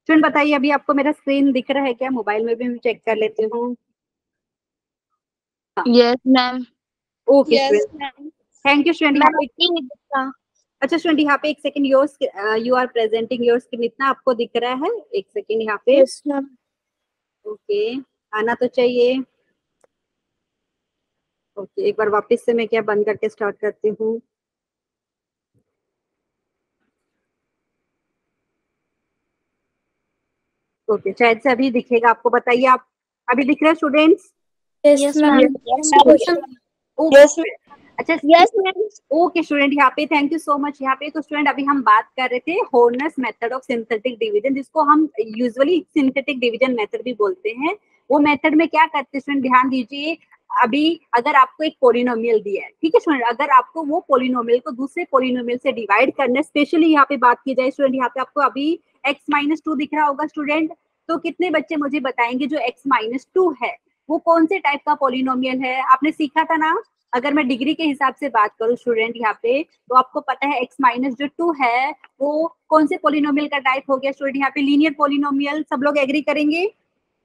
Student बताइए, अभी आपको मेरा स्क्रीन दिख रहा है क्या? मोबाइल में भी मैं चेक कर लेती हूँ। Yes ma'am. Okay yes student, ma'am. Thank you student. यहाँ मैम पे नहीं दिखा। अच्छा स्टूडेंट, यहाँ पे एक second, yours you are presenting your screen, इतना आपको दिख रहा है? एक सेकंड यहाँ पे। Yes ma'am. ओके, आना तो चाहिए। ओके, एक बार वापस से मैं क्या बंद करके स्टार्ट करती हूँ। ओके, शायद से अभी दिखेगा आपको। बताइए आप, अभी दिख रहा है students? Yes ma'am. Yes ma'am. Okay अच्छा। Yes ma'am. ओके स्टूडेंट, यहाँ पे थैंक यू सो मच। यहाँ पे तो स्टूडेंट अभी हम बात कर रहे थे Horner's method of synthetic division, जिसको हम यूजुअली सिंथेटिक डिवीजन मेथड भी बोलते हैं। वो मेथड में क्या करते हैं स्टूडेंट, ध्यान दीजिए। अभी अगर आपको एक पोलिनोमियल दिया है, ठीक है स्टूडेंट, अगर आपको वो पोलिनोमियल को दूसरे पोलिनोमियल से डिवाइड करना है, स्पेशली यहाँ पे बात की जाए स्टूडेंट, यहाँ पे आपको अभी x-2 दिख रहा होगा स्टूडेंट। तो कितने बच्चे मुझे बताएंगे जो x-2 है वो कौन से टाइप का पोलिनोमियल है? आपने सीखा था ना। अगर मैं डिग्री के हिसाब से बात करूं स्टूडेंट यहाँ पे, तो आपको पता है x-2 है वो कौन से पोलिनोमियल का टाइप हो गया स्टूडेंट? यहाँ पे लीनियर पोलिनोमियल। सब लोग एग्री करेंगे?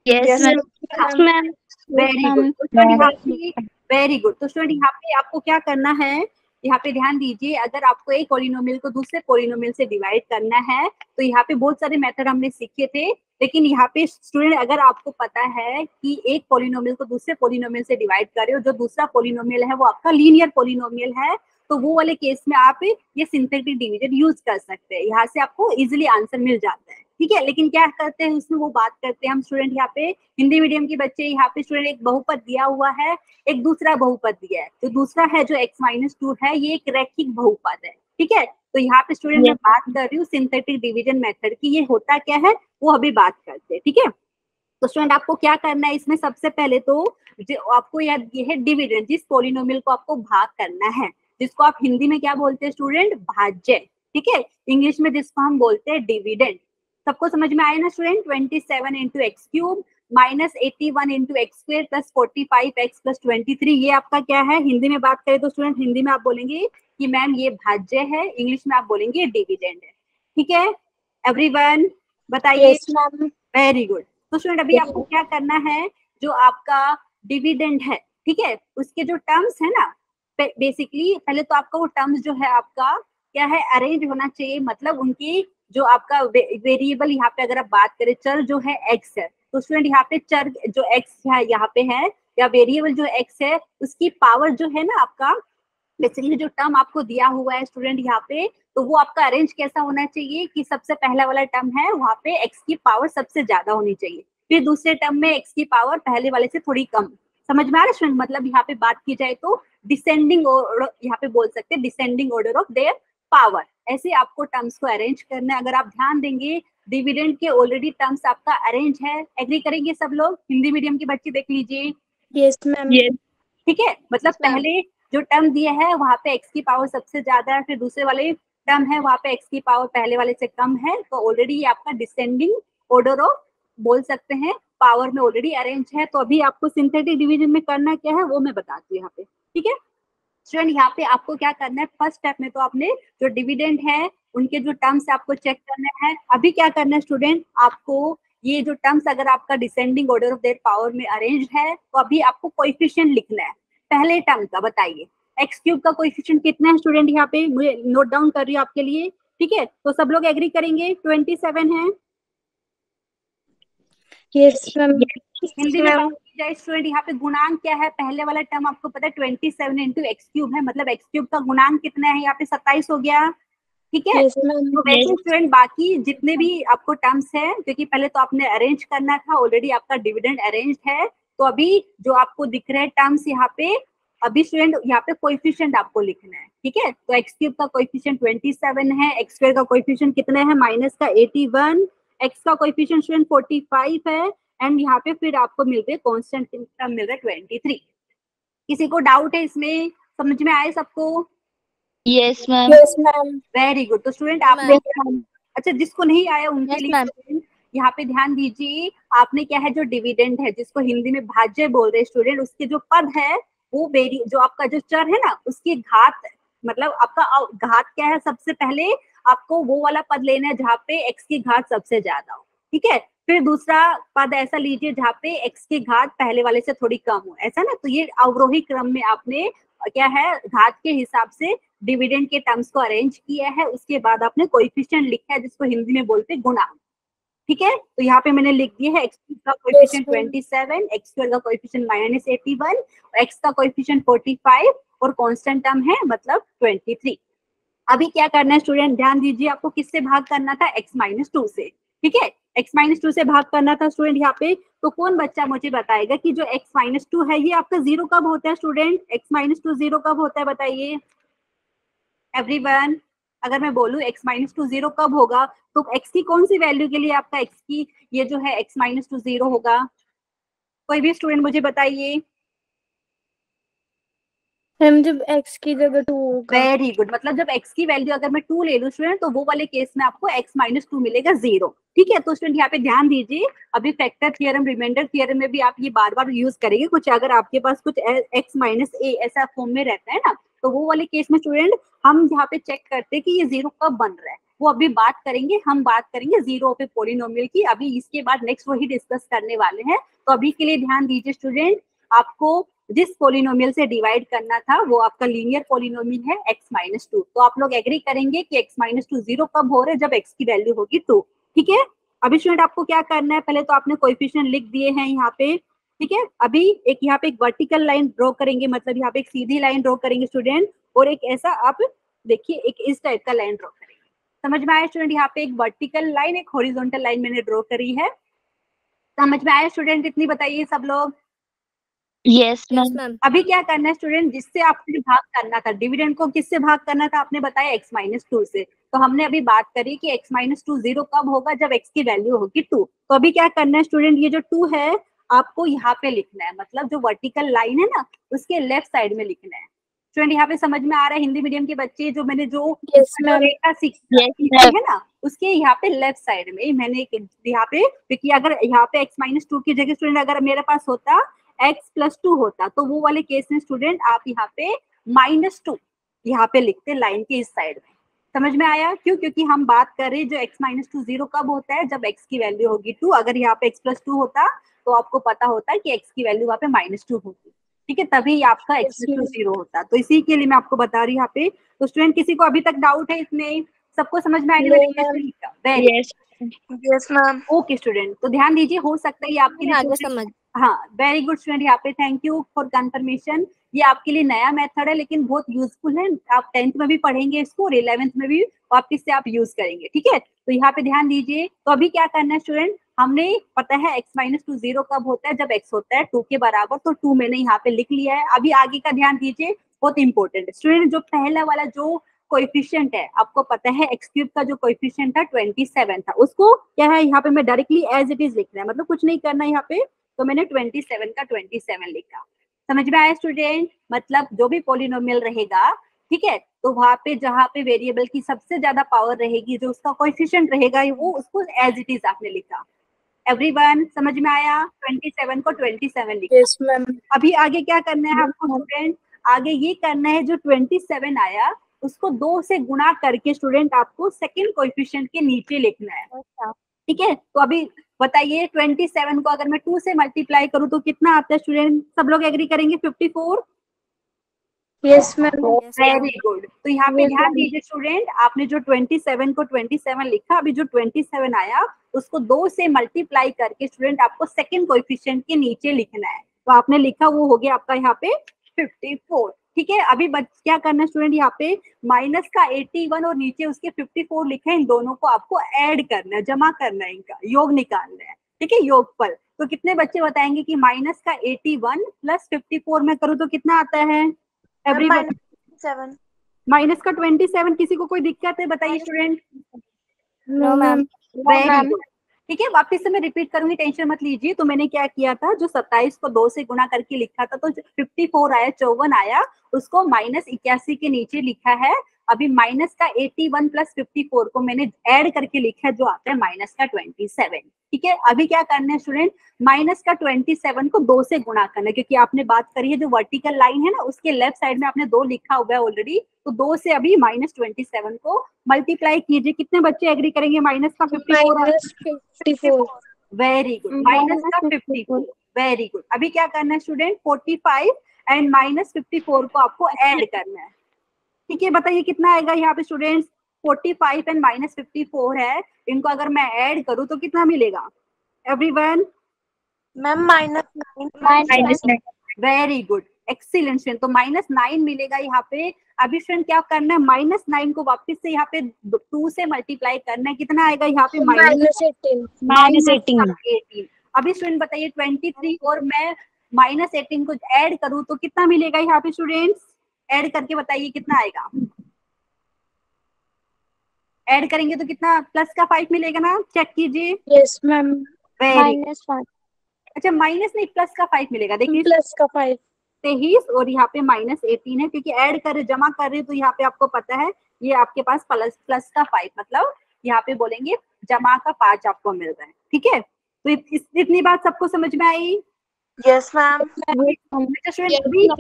Yes ma'am. हाँ, मैम। Very good. तो स्टूडेंट यहाँ पे वेरी गुड। तो स्टूडेंट यहाँ पे आपको क्या करना है, यहाँ पे ध्यान दीजिए। अगर आपको एक पोलिनोमियल को दूसरे पोलिनोमियल से डिवाइड करना है, तो यहाँ पे बहुत सारे मेथड हमने सीखे थे, लेकिन यहाँ पे स्टूडेंट अगर आपको पता है कि एक पोलिनोमियल को दूसरे पोलिनोमियल से डिवाइड कर रहे हो, जो दूसरा पोलिनोमियल है वो आपका लीनियर पोलिनोमियल है, तो वो वाले केस में आप ये सिंथेटिक डिवीजन यूज कर सकते हैं। यहाँ से आपको इजिली आंसर मिल जाता है, ठीक है। लेकिन क्या करते हैं उसमें, वो बात करते हैं हम स्टूडेंट। यहाँ पे हिंदी मीडियम के बच्चे, यहाँ पे स्टूडेंट एक बहुपद दिया हुआ है, एक दूसरा बहुपद दिया है। जो दूसरा है जो x-2 है, ये एक रैखिक बहुपद है, ठीक है। तो यहाँ पे स्टूडेंट मैं बात कर रही हूँ सिंथेटिक डिवीजन मेथड की, ये होता क्या है वो अभी बात करते हैं, ठीक है। तो स्टूडेंट आपको क्या करना है इसमें, सबसे पहले तो आपको याद ये है डिविडेंड, जिस पोलिनोमियल को आपको भाग करना है, जिसको आप हिंदी में क्या बोलते हैं स्टूडेंट? भाज्य, ठीक है। इंग्लिश में जिसको हम बोलते हैं डिविडेंड। सबको समझ में आया ना student? 27 into x cube minus 81 into x square plus 45 x plus 23, ये आपका क्या है? हिंदी में बात करें तो स्टूडेंट हिंदी में आप बोलेंगे कि मैम ये भाज्य है, इंग्लिश में आप बोलेंगे डिविडेंड है, ठीक है। एवरीवन बताइए। Yes ma'am. Very good. तो स्टूडेंट अभी आपको क्या करना है, जो आपका डिविडेंड है, ठीक है, उसके जो टर्म्स है ना, बेसिकली पहले तो आपका वो टर्म्स जो है आपका क्या है, अरेंज होना चाहिए। मतलब उनकी जो आपका वेरिएबल, यहाँ पे अगर आप बात करें चर जो है एक्स है, तो स्टूडेंट यहाँ पे चर जो एक्स है यहाँ पे है, या वेरिएबल जो एक्स है, उसकी पावर जो है ना आपका, बेसिकली जो टर्म आपको दिया हुआ है स्टूडेंट यहाँ पे, तो वो आपका अरेंज कैसा होना चाहिए कि सबसे पहला वाला टर्म है वहां पे एक्स की पावर सबसे ज्यादा होनी चाहिए, फिर दूसरे टर्म में एक्स की पावर पहले वाले से थोड़ी कम। समझ में आ रहा है स्टूडेंट? मतलब यहाँ पे बात की जाए तो डिसेंडिंग, यहाँ पे बोल सकते हैं descending order of their power, ऐसे आपको टर्म्स को अरेंज करना है। अगर आप ध्यान देंगे डिविडेंड के ऑलरेडी टर्म्स आपका अरेंज है। एग्री करेंगे सब लोग? हिंदी मीडियम के बच्चे देख लीजिए। Yes ma'am. ठीक है, मतलब पहले जो टर्म दिया है वहां पे एक्स की पावर सबसे ज्यादा है, फिर दूसरे वाले टर्म है वहां पे एक्स की पावर पहले वाले से कम है, तो ऑलरेडी ये आपका डिसेंडिंग ऑर्डर ऑफ बोल सकते हैं पावर में ऑलरेडी अरेंज है। तो अभी आपको सिंथेटिक डिवीजन में करना क्या है वो मैं बताती हूँ यहाँ पे, ठीक है स्टूडेंट। यहाँ पे आपको क्या करना है, फर्स्ट स्टेप में तो आपने जो डिविडेंड है उनके जो टर्म्स आपको चेक करना है। अभी क्या करना है स्टूडेंट, आपको ये जो टर्म्स अगर आपका descending order of their power में अरेंज है, तो अभी आपको कोएफिशिएंट लिखना है पहले टर्म का। बताइए एक्स क्यूब का कोएफिशिएंट कितना है स्टूडेंट? यहाँ पे मुझे नोट डाउन कर रही हूँ आपके लिए, ठीक है। तो सब लोग एग्री करेंगे 27 है। Yes ma'am. हिंदी में बात की जाए स्टूडेंट, यहाँ पे गुणांक क्या है? पहले वाला टर्म आपको पता है 27 इंटू एक्स क्यूब है, मतलब एक्स क्यूब का गुणांक कितना है? यहाँ पे 27 हो गया, ठीक है। Yes ma'am. तो वैसे स्टूडेंट बाकी जितने भी आपको टर्म्स है, क्योंकि पहले तो आपने अरेंज करना था, ऑलरेडी आपका डिविडेंड अरेंज है, तो अभी जो आपको दिख रहे हैं टर्म्स यहाँ पे, अभी स्टूडेंट यहाँ पे कोएफिशिएंट आपको लिखना है, ठीक है। तो एक्स क्यूब का कोएफिशिएंट 27 है, एक्स स्क्वायर का कोएफिशिएंट कितना है? माइनस का 81, एक्स का कोएफिशिएंट स्टूडेंट 45 है, एंड यहाँ पे फिर आपको मिल रहे कॉन्स्टेंट टर्म मिल रहा है 23। किसी को डाउट है इसमें? समझ में आए सबको? Yes ma'am. Yes ma'am. Very good. तो स्टूडेंट आपने अच्छा, जिसको नहीं आया उनके यस लिए मैम। स्टूडेंट यहाँ पे ध्यान दीजिए। आपने क्या है, जो डिविडेंड है जिसको हिंदी में भाज्य बोल रहे स्टूडेंट, उसके जो पद है वो वेरी, जो आपका जो चर है ना उसकी घात, मतलब आपका घात क्या है, सबसे पहले आपको वो वाला पद लेना है जहाँ पे एक्स की घात सबसे ज्यादा हो, ठीक है। फिर दूसरा पद ऐसा लीजिए जहाँ पे x की घात पहले वाले से थोड़ी कम हो, ऐसा ना। तो ये अवरोही क्रम में आपने क्या है, घात के हिसाब से डिविडेंड के टर्म्स को अरेंज किया है। उसके बाद आपने कोएफिशिएंट लिखा है जिसको हिंदी में बोलते हैं गुणा, ठीक है। तो यहाँ पे मैंने लिख दिया है x का कोएफिशिएंट 27, x² का कोएफिशिएंट -81, x का कोएफिशिएंट 45 और कांस्टेंट टर्म है मतलब 23। अभी क्या करना है स्टूडेंट, ध्यान दीजिए, आपको किससे भाग करना था, x-2 से, ठीक है। x-2 से भाग करना था स्टूडेंट यहाँ पे। तो कौन बच्चा मुझे बताएगा कि जो x-2 है ये आपका जीरो कब होता है स्टूडेंट, x-2 जीरो कब होता है बताइए एवरीवन। अगर मैं बोलूं x-2 जीरो कब होगा, तो x की कौन सी वैल्यू के लिए आपका x की ये जो है x-2 जीरो होगा, कोई भी स्टूडेंट मुझे बताइए। मैम जब x की जगह 2 होगा। वेरी गुड, मतलब जब x की वैल्यू अगर मैं 2 ले लूं स्टूडेंट, तो वो वाले केस में आपको x-2 मिलेगा 0, ठीक है। तो स्टूडेंट यहाँ पे ध्यान दीजिए, अभी फैक्टर थ्योरम, रिमाइंडर थ्योरम में भी आप ये बार बार यूज करेंगे। कुछ अगर आपके पास कुछ x-a ऐसा फॉर्म में रहता है ना, तो वो वाले केस में स्टूडेंट हम यहाँ पे चेक करते हैं कि ये 0 कब बन रहा है, वो अभी बात करेंगे। हम बात करेंगे 0 पे पॉलिनोमियल की, अभी इसके बाद नेक्स्ट वही डिस्कस करने वाले हैं। तो अभी के लिए ध्यान दीजिए स्टूडेंट, आपको जिस पॉलिनोमियल से डिवाइड करना था वो आपका लीनियर पॉलिनोमियल है x-2। तो आप लोग एग्री करेंगे कि x-2 0 कब हो रहा है, जब x की वैल्यू होगी 2, ठीक है। अभी स्टूडेंट आपको क्या करना है, पहले तो आपने कोएफिशिएंट लिख दिए हैं यहाँ पे, ठीक है। अभी एक यहाँ पे एक वर्टिकल लाइन ड्रॉ करेंगे, मतलब यहाँ पे एक सीधी लाइन ड्रॉ करेंगे स्टूडेंट, और एक ऐसा आप देखिए एक इस टाइप का लाइन ड्रॉ करेंगे। समझ में आया स्टूडेंट, यहाँ पे एक वर्टिकल लाइन, एक हॉरिजॉन्टल लाइन मैंने ड्रॉ करी है। समझ में आया स्टूडेंट, इतनी बताइए सब लोग। Yes ma'am. अभी क्या करना है स्टूडेंट, जिससे आपने भाग करना था, डिविडेंड को किससे भाग करना था, आपने बताया x-2 से। तो हमने अभी बात करी कि x-2 0 कब होगा, जब x की वैल्यू होगी 2। तो अभी क्या करना है स्टूडेंट, ये जो 2 है आपको यहाँ पे लिखना है, मतलब जो वर्टिकल लाइन है ना उसके लेफ्ट साइड में लिखना है। स्टूडेंट यहाँ पे समझ में आ रहा है, हिंदी मीडियम के बच्चे, जो मैंने जो रेखा सीखी है ना उसके यहाँ पे लेफ्ट साइड में मैंने यहाँ पे, क्योंकि अगर यहाँ पे x-2 की जगह स्टूडेंट अगर मेरे पास होता x+2 होता, तो वो वाले केस में स्टूडेंट आप यहाँ पे -2 यहाँ पे लिखते लाइन के इस साइड में। समझ में आया क्यों, क्योंकि हम बात कर रहे हैं जो x-2 0 कब होता है, जब x की वैल्यू होगी 2। अगर यहाँ पे x+2 होता तो आपको पता होता है कि x की वैल्यू वहाँ पे -2 होगी, ठीक है, तभी आपका x+2 0 होता। तो इसी के लिए मैं आपको बता रही हूँ यहाँ पे। तो स्टूडेंट किसी को अभी तक डाउट है इसमें, सबको समझ में आएगा मैंने कैसे लिखा, very yes ma'am. Okay student. तो ध्यान दीजिए, हो सकता है ये आपके लिए आगे समझ। हाँ वेरी गुड स्टूडेंट, यहाँ पे थैंक यू फॉर कंफर्मेशन। ये आपके लिए नया मेथड है लेकिन बहुत यूजफुल है, आप 10th में भी पढ़ेंगे इसको और 11th में भी वापस से आप यूज करेंगे, ठीक है। तो यहाँ पे ध्यान दीजिए, तो अभी क्या करना है स्टूडेंट, हमने पता है x-2 0 कब होता है, जब x होता है 2 के बराबर। तो 2 मैंने यहाँ पे लिख लिया है। अभी आगे का ध्यान दीजिए, बहुत इंपॉर्टेंट स्टूडेंट, जो पहला वाला जो कोएफिशिएंट है, आपको पता है x³ का जो कोएफिशिएंट था 27 था, उसको क्या है यहाँ पे मैं डायरेक्टली एज इट इज लिखना है, मतलब कुछ नहीं करना यहाँ पे। तो मैंने 27 का 27 लिखा। समझ में आया स्टूडेंट, मतलब जो भी पॉलिनोमियल रहेगा, ठीक है, तो वहां पे जहाँ पे वेरिएबल की सबसे ज्यादा पावर रहेगी, जो उसका कोएफिशिएंट रहेगा, वो उसको एज इट इज आपने लिखा। एवरीवन समझ में आया, 27 को 27 लिखा। Yes ma'am. अभी आगे क्या करना है आपको स्टूडेंट, आगे ये करना है जो 27 आया उसको 2 से गुणा करके स्टूडेंट आपको सेकंड कोएफिशिएंट के नीचे लिखना है, ठीक है। तो अभी बताइए 27 को अगर मैं 2 से मल्टीप्लाई करूं तो कितना आता है स्टूडेंट, सब लोग एग्री करेंगे 54। Yes ma'am. Very good. तो यहाँ पे ध्यान दीजिए स्टूडेंट, आपने जो 27 को 27 लिखा, अभी जो 27 आया उसको 2 से मल्टीप्लाई करके स्टूडेंट आपको सेकंड कोएफिशिएंट के नीचे लिखना है। तो आपने लिखा, वो हो गया आपका यहाँ पे 54, ठीक है। अभी क्या करना है स्टूडेंट, यहाँ पे माइनस का 81 और नीचे उसके 54 लिखे, इन दोनों को आपको ऐड करना है, जमा करना है, इनका योग निकालना है, ठीक है, योगफल। तो कितने बच्चे बताएंगे कि माइनस का 81 प्लस 54 में करूँ तो कितना आता है, एवरीवन। माइनस का 27, किसी को कोई दिक्कत है बताइए student. No ma'am. Very good, ठीक है। वापस से मैं रिपीट करूंगी, टेंशन मत लीजिए। तो मैंने क्या किया था, जो 27 को 2 से गुणा करके लिखा था, तो 54 आया, 54 आया, उसको -81 के नीचे लिखा है। अभी माइनस का 81 प्लस 54 को मैंने ऐड करके लिखा है, जो आता है माइनस का 27। ठीक है, अभी क्या करना है स्टूडेंट, माइनस का 27 को 2 से गुणा करना है, क्योंकि आपने बात करी है जो वर्टिकल लाइन है ना उसके लेफ्ट साइड में आपने 2 लिखा हुआ है ऑलरेडी, तो 2 से अभी माइनस 27 को मल्टीप्लाई कीजिए। कितने बच्चे एग्री करेंगे माइनस का 54? वेरी गुड, माइनस का 54, वेरी गुड। अभी क्या करना है स्टूडेंट, 45 एंड माइनस 54 को आपको ऐड करना है। ठीक है, बताइए कितना आएगा यहाँ पे स्टूडेंट्स, 45 एंड माइनस 54 है, इनको अगर मैं ऐड करूँ तो कितना मिलेगा everyone? Ma'am -9। Very good, excellent student, तो -9 मिलेगा यहाँ पे। अभी स्टूडेंट क्या करना है, -9 को वापस से यहाँ पे 2 से मल्टीप्लाई करना है, कितना आएगा यहाँ पे -18। अभी स्टूडेंट बताइए 23 और मैं -18 को ऐड करूँ तो कितना मिलेगा यहाँ पे स्टूडेंट्स, ऐड करके बताइए कितना आएगा, ऐड करेंगे तो कितना, प्लस का 5 मिलेगा ना, चेक कीजिए। यस मैम, -5, अच्छा माइनस नहीं प्लस का 5 मिलेगा, देखिए प्लस का 5 23 और यहाँ पे -18 है, क्योंकि ऐड कर रहे जमा कर रहे तो यहाँ पे आपको पता है ये आपके पास प्लस का 5, मतलब यहाँ पे बोलेंगे जमा का 5 आपको मिल रहा है। ठीक है, तो इतनी बात सबको समझ में आई? Yes ma'am.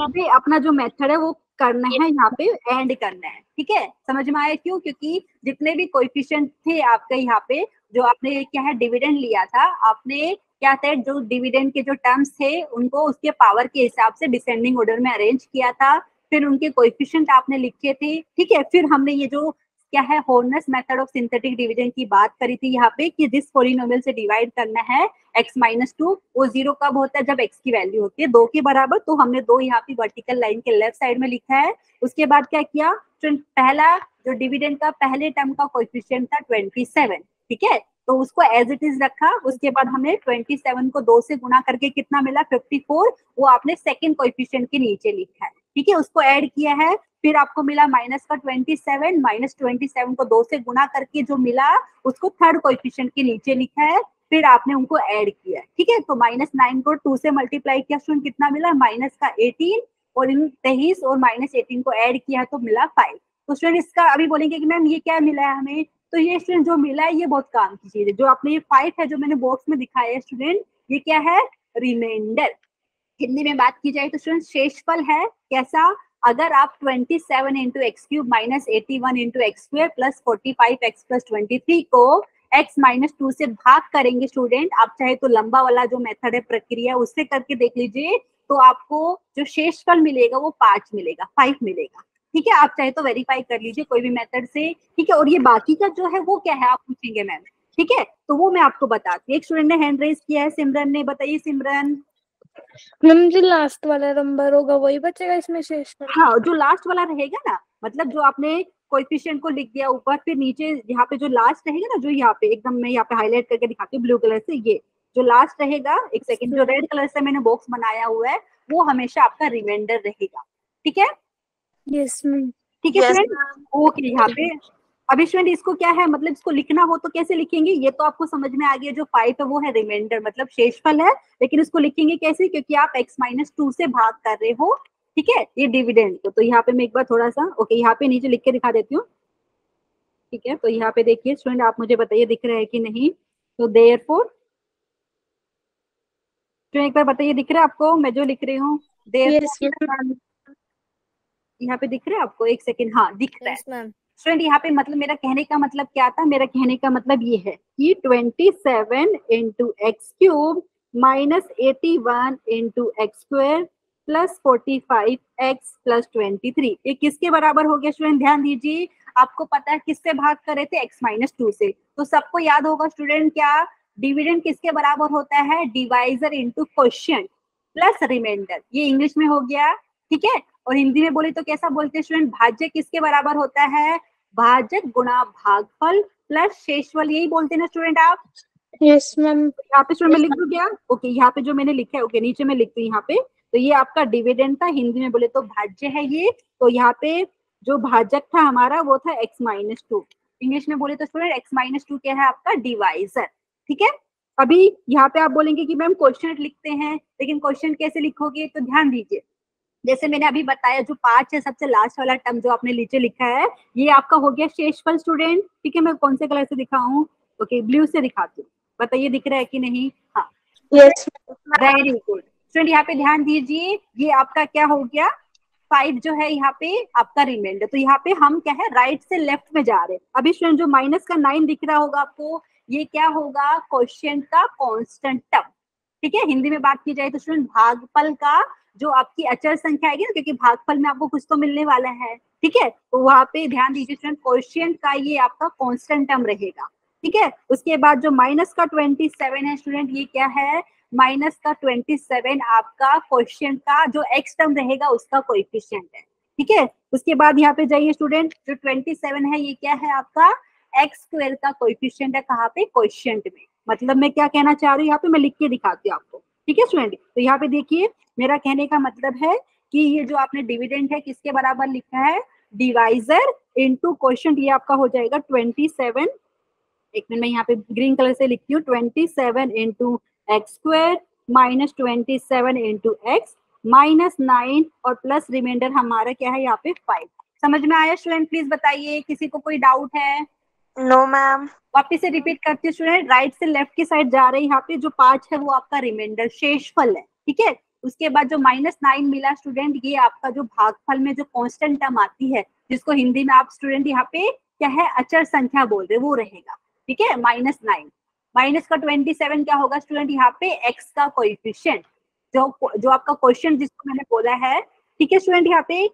अभी अपना जो मेथड है वो करना है, यहाँ पे एंड करना है। ठीक है, समझ में आया क्यों, क्योंकि जितने भी कोएफिशिएंट थे आपके यहाँ पे, जो आपने क्या है डिविडेंड लिया था, आपने क्या था, जो डिविडेंड के जो टर्म्स थे उनको उसके पावर के हिसाब से डिसेंडिंग ऑर्डर में अरेंज किया था, फिर उनके कोएफिशिएंट आपने लिखे थे। ठीक है, फिर हमने ये जो क्या है horns method of synthetic division की बात करी थी यहाँ पे, कि जिस पॉलिनोमियल से डिवाइड करना है x-2, वो 0 कब होता है, जब x की वैल्यू होती है 2 के बराबर। तो हमने 2 यहाँ पे वर्टिकल लाइन के लेफ्ट साइड में लिखा है। उसके बाद क्या किया, पहला जो डिविडेंड का पहले टर्म का कोएफिशिएंट था 27, ठीक है, तो उसको एज इट इज रखा। उसके बाद हमने 27 को 2 से गुणा करके कितना मिला 54, वो आपने सेकंड कोएफिशिएंट के नीचे लिखा है। ठीक है, उसको ऐड किया है, फिर आपको मिला माइनस का 27, -27 को 2 से गुणा करके जो मिला उसको थर्ड कोएफिशिएंट के नीचे लिखा है, फिर आपने उनको ऐड किया। ठीक है, तो -9 को 2 से मल्टीप्लाई किया, स्टूडेंट कितना मिला, माइनस का 18, और इन 23 और -18 को ऐड किया तो मिला 5। तो स्टूडेंट इसका अभी बोलेंगे कि मैम ये क्या मिला है हमें, तो ये स्टूडेंट जो मिला है ये बहुत काम की चीज है। जो आपने ये 5 है जो मैंने बॉक्स में दिखाया है स्टूडेंट, ये क्या है, रिमाइंडर। हिंदी में बात की जाए तो स्टूडेंट शेषफल है। कैसा, अगर आप 27 into x cube minus 81 into x square plus 45 x plus 23 को x-2 से भाग करेंगे स्टूडेंट, आप चाहे तो लंबा वाला जो मेथड है प्रक्रिया उससे करके देख लीजिए, तो आपको जो शेषफल मिलेगा वो 5 मिलेगा, 5 मिलेगा। ठीक है, आप चाहे तो वेरीफाई कर लीजिए कोई भी मेथड से। ठीक है, और ये बाकी का जो है वो क्या है आप पूछेंगे मैम, ठीक है, तो वो मैं आपको बताती हूँ। एक स्टूडेंट ने हैंड रेज किया है, सिमरन ने, बताइए सिमरन। मैम जो लास्ट वाला नंबर होगा वही बचेगा इसमें शेषफल? हाँ, जो लास्ट वाला रहेगा ना, मतलब जो आपने कोएफिशिएंट को लिख दिया ऊपर, फिर नीचे यहाँ पे जो लास्ट रहेगा ना, जो यहाँ पे एकदम मैं यहाँ पे हाईलाइट करके दिखाती हूँ ब्लू कलर से, ये जो लास्ट रहेगा, एक सेकंड, जो रेड कलर से मैंने बॉक्स बनाया हुआ है वो हमेशा आपका रिमाइंडर रहेगा। ठीक है, यस मैम। ठीक है स्टूडेंट, ओके। यहाँ पे अभी स्टूडेंट इसको क्या है, मतलब इसको लिखना हो तो कैसे लिखेंगे, ये तो आपको समझ में आ गया, जो 5 है वो है रिमाइंडर, मतलब शेषफल है, लेकिन इसको लिखेंगे कैसे, क्योंकि आप x-2 से भाग कर रहे हो। ठीक है, ये डिविडेंड को, तो यहाँ पे मैं एक बार थोड़ा सा ओके यहाँ पे नीचे लिख के दिखा देती हूँ। ठीक है, तो यहाँ पे देखिए स्टूडेंट, आप मुझे बताइए दिख रहा है कि नहीं, तो देयरफॉर तो एक बार बताइए दिख रहा है आपको मैं जो लिख रही हूँ, देयरफॉर यहाँ पे दिख रहा है आपको, एक सेकेंड, हाँ दिख रहा है स्टूडेंट। यहाँ पे मतलब मेरा कहने का मतलब क्या था, मेरा कहने का मतलब ये है कि 27 into x cube minus 81 into x square plus 45 x plus 23, ये किसके बराबर हो गया स्टूडेंट, ध्यान दीजिए। आपको पता है किससे भाग कर रहे थे, x-2 से, तो सबको याद होगा स्टूडेंट क्या, डिविडेंड किसके बराबर होता है, divisor into quotient plus remainder, ये इंग्लिश में हो गया। ठीक है, और हिंदी में बोले तो कैसा बोलते हैं स्टूडेंट, भाज्य किसके बराबर होता है, भाजक गुणा भागफल प्लस शेषफल, यही बोलते हैं ना स्टूडेंट आप। Yes ma'am. यहाँ पे स्टूडेंट मैं लिख दूं क्या, ओके यहाँ पे जो मैंने लिखा है ओके नीचे में लिखती हूँ यहाँ पे, तो ये आपका डिविडेंड था, हिंदी में बोले तो भाज्य है ये। तो यहाँ पे जो भाजक था हमारा वो था x-2, इंग्लिश में बोले तो स्टूडेंट x-2 क्या है आपका डिवाइजर। ठीक है, अभी यहाँ पे आप बोलेंगे कि मैम क्वेश्चन लिखते हैं, लेकिन क्वेश्चन कैसे लिखोगे, तो ध्यान दीजिए जैसे मैंने अभी बताया जो 5 है सबसे लास्ट वाला टर्म जो आपने नीचे लिखा है ये आपका हो गया शेषफल स्टूडेंट। ठीक है, मैं कौन से कलर से दिखाऊं? ओके, ब्लू से दिखाती हूँ, बताइए दिख रहा है कि नहीं? हाँ, यस वेरी गुड स्टूडेंट, यहाँ पे ध्यान दीजिए, ये आपका क्या हो गया 5 जो है यहाँ पे आपका रिमाइंडर। तो यहाँ पे हम क्या है राइट से लेफ्ट में जा रहे हैं। अभी स्टूडेंट जो माइनस का 9 दिख रहा होगा आपको, ये क्या होगा क्वोशिएंट का कांस्टेंट टर्म। ठीक है, हिंदी में बात की जाए तो स्टूडेंट भागफल का जो आपकी अचर संख्या आएगी ना, क्योंकि भागफल में आपको कुछ तो मिलने वाला है। ठीक है, तो वहां पे ध्यान दीजिए स्टूडेंट क्वोशिएंट का ये आपका कांस्टेंट टर्म रहेगा। ठीक है, उसके बाद जो माइनस का 27 है स्टूडेंट, ये क्या है माइनस का 27 आपका क्वोशिएंट का जो एक्स टर्म रहेगा उसका कोएफिशिएंट है। ठीक है, उसके बाद यहाँ पे जाइए स्टूडेंट, जो 27 है ये क्या है आपका एक्स स्क्वायर का कोएफिशिएंट है। कहाँ पे? क्वोशिएंट में। मतलब मैं क्या कहना चाह रही हूँ यहाँ पे, मैं लिख के दिखाती हूँ आपको। ठीक है स्टूडेंट, तो यहाँ पे देखिए मेरा कहने का मतलब है कि ये जो आपने डिविडेंड है किसके बराबर लिखा है, डिवाइजर इनटू क्वोशिएंट, ये आपका हो जाएगा 27। एक मिनट, मैं यहाँ पे ग्रीन कलर से लिखती हूँ 27 into x square minus 27 into x minus 9 और प्लस रिमाइंडर हमारा क्या है यहाँ पे 5। समझ में आया स्टूडेंट? प्लीज बताइए, किसी को कोई डाउट है? No ma'am. वापिस से रिपीट करती हूँ स्टूडेंट, राइट से लेफ्ट की साइड जा रहे हैं। यहाँ पे जो 5 है वो आपका रिमाइंडर शेषफल है। ठीक है, उसके बाद जो -9 मिला स्टूडेंट, ये आपका जो भागफल में जो कांस्टेंट टर्म आती है जिसको हिंदी में आप स्टूडेंट यहाँ पे क्या है अचर संख्या बोल रहे वो रहेगा। ठीक है, -9 माइनस का 27 क्या होगा स्टूडेंट यहाँ पे एक्स का कोएफिशिएंट, जो आपका क्वेश्चन जिसको मैंने बोला है। ठीक है स्टूडेंट, यहाँ पे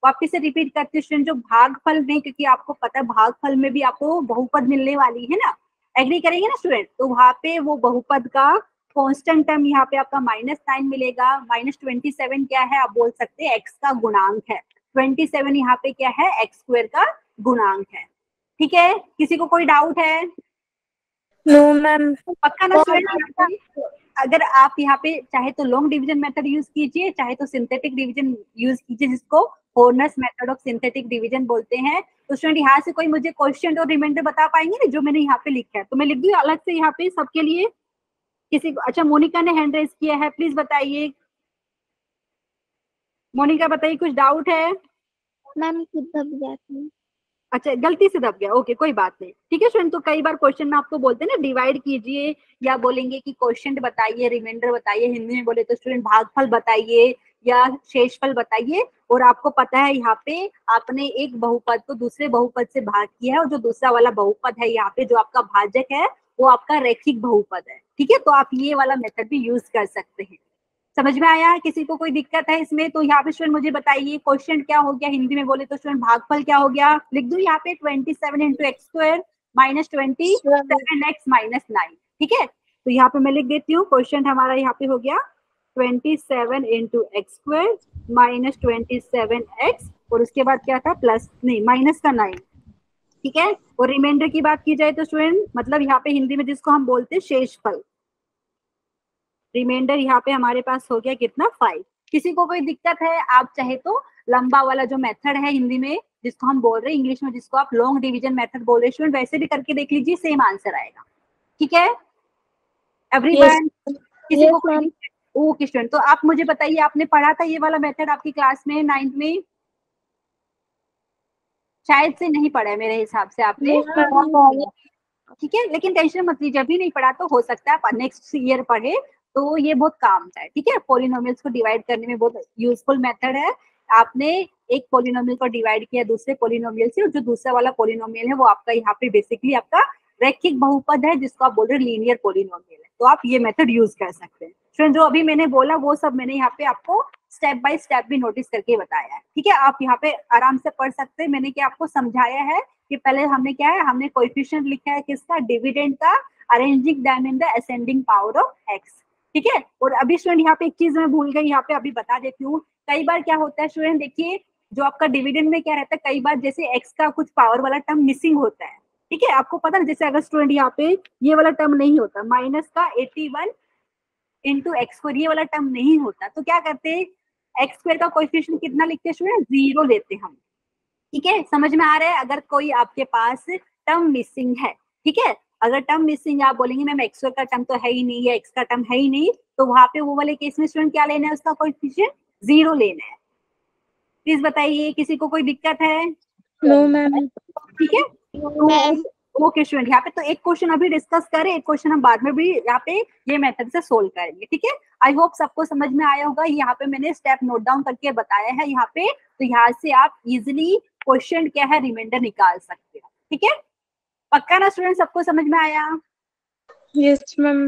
वापिस से रिपीट करते हैं स्टूडेंट, जो भागफल में, क्योंकि आपको पता है भागफल में भी आपको बहुपद मिलने वाली है ना, एग्री करेंगे ना स्टूडेंट? तो वहां पे वो बहुपद का कांस्टेंट टर्म यहाँ पे आपका -9 मिलेगा। -27 क्या है आप बोल सकते हैं एक्स का गुणांक है। 27 यहाँ पे क्या है एक्स स्क्वायर का गुणांक है। ठीक है, किसी को कोई डाउट है? No ma'am. पक्का ना स्टूडेंट? अगर आप यहाँ पे चाहे तो लॉन्ग डिवीजन मेथड यूज कीजिए, चाहे तो सिंथेटिक डिवीजन यूज कीजिए, जिसको Horner's method of synthetic division बोलते हैं। तो स्टूडेंट यहाँ से कोई मुझे क्वेश्चन और रिमाइंडर बता पाएंगे ना जो मैंने यहाँ पे लिखा है? तो मैं लिख दूँ अलग से यहाँ पे सबके लिए? किसी को? अच्छा, मोनिका ने हैंड रेज किया है, प्लीज बताइए। मोनिका बताइए, कुछ डाउट है? मैम दब जाती। अच्छा, गलती से दब गया, ओके कोई बात नहीं। ठीक है स्टूडेंट, तो कई बार क्वेश्चन में आपको बोलते हैं ना डिवाइड कीजिए, या बोलेंगे कि क्वेश्चन बताइए, रिमाइंडर बताइए, हिंदी में बोले तो स्टूडेंट भागफल बताइए या शेषफल बताइए। और आपको पता है यहाँ पे आपने एक बहुपद को दूसरे बहुपद से भाग किया है, और जो दूसरा वाला बहुपद है यहाँ पे जो आपका भाजक है वो आपका रैखिक बहुपद है। ठीक है, तो आप ये वाला मेथड भी यूज कर सकते हैं। समझ में आया? किसी को कोई दिक्कत है इसमें? तो यहाँ पे स्टूडेंट मुझे बताइए क्वेश्चन क्या हो गया हिंदी में बोले तो स्टूडेंट, भागफल क्या हो गया? लिख दूं यहाँ पे 27 into x square minus 27 x minus 9। ठीक है, तो यहाँ पे मैं लिख देती हूँ क्वेश्चन हमारा यहाँ पे हो गया 27 into x square minus 27 x, और उसके बाद क्या था प्लस नहीं माइनस का 9। ठीक है, और रिमाइंडर की बात की जाए तो स्टूडेंट मतलब यहाँ पे हिंदी में जिसको हम बोलते हैं शेषफल, रिमाइंडर यहाँ पे हमारे पास हो गया कितना 5। किसी को कोई दिक्कत है? आप चाहे तो लंबा वाला जो मेथड है हिंदी में जिसको हम बोल रहे हैं, इंग्लिश में जिसको आप लॉन्ग डिवीजन मेथड बोल रहे हैं स्टूडेंट, वैसे भी करके देख लीजिए, सेम आंसर आएगा। ठीक है एवरीवन? किसी को कोई? ओके स्टूडेंट, तो आप मुझे बताइए आपने पढ़ा था ये वाला मेथड आपकी क्लास में 9th में? शायद से नहीं पढ़ा है मेरे हिसाब से आपने। ठीक है, लेकिन टेंशन मत लीजिए, अभी नहीं पढ़ा तो हो सकता है आप नेक्स्ट ईयर पढ़े, तो ये बहुत काम है। ठीक है, पॉलिनोमियल्स को डिवाइड करने में बहुत यूजफुल मेथड है। आपने एक पॉलिनोमियल को डिवाइड किया दूसरे पॉलिनोमियल से, और जो दूसरा वाला पॉलिनोमियल है वो आपका यहाँ पे बेसिकली आपका रैखिक बहुपद है जिसको आप बोल रहे हैं लीनियर पॉलिनोमियल है, तो आप ये मेथड यूज कर सकते हैं। स्टूडेंट जो अभी मैंने बोला वो सब मैंने यहाँ पे आपको स्टेप बाय स्टेप भी नोटिस करके बताया है। ठीक है, आप यहाँ पे आराम से पढ़ सकते हैं। मैंने क्या आपको समझाया है कि पहले हमने क्या है, हमने कोएफिशिएंट लिखा है किसका, डिविडेंड का, arranging them in the ascending power of x. ठीक है, और अभी स्टूडेंट यहाँ पे एक चीज मैं भूल गई, यहाँ पे अभी बता देती हूँ। कई बार क्या होता है स्टूडेंट, देखिए जो आपका डिविडेंड में क्या रहता है, कई बार जैसे एक्स का कुछ पावर वाला टर्म मिसिंग होता है। ठीक है, आपको पता है जैसे अगर स्टूडेंट यहाँ पे ये वाला टर्म नहीं होता, माइनस का 81 इंटू एक्स स्क्वायर, ये वाला टर्म नहीं होता, तो क्या करते हैं एक्स स्क्वायर का कोएफिशिएंट कितना लिखते हैं स्टूडेंट, 0 लेते हम। ठीक है, समझ में आ रहा है? अगर कोई आपके पास टर्म मिसिंग है, ठीक है, अगर टर्म मिसिंग आप बोलेंगे मैम एक्स का टर्म तो है ही नहीं या एक्स का टर्म है ही नहीं, तो वहां पे वो वाले केस में स्टूडेंट क्या लेना है, उसका कोएफिशिएंट 0 लेना है। प्लीज बताइए, किसी को कोई दिक्कत है? No ma'am. ठीक है, तो ओके स्टूडेंट, यहाँ पे तो एक क्वेश्चन अभी डिस्कस करें, एक क्वेश्चन हम बाद में भी यहाँ पे ये मेथड से सोल्व करेंगे। ठीक है, आई होप सबको समझ में आया होगा। यहाँ पे मैंने स्टेप नोट डाउन करके बताया है यहाँ पे, तो यहाँ से आप इजिली क्वेश्चन क्या है रिमाइंडर निकाल सकते हो। ठीक है, पक्का ना स्टूडेंट, सबको समझ में आया? Yes ma'am.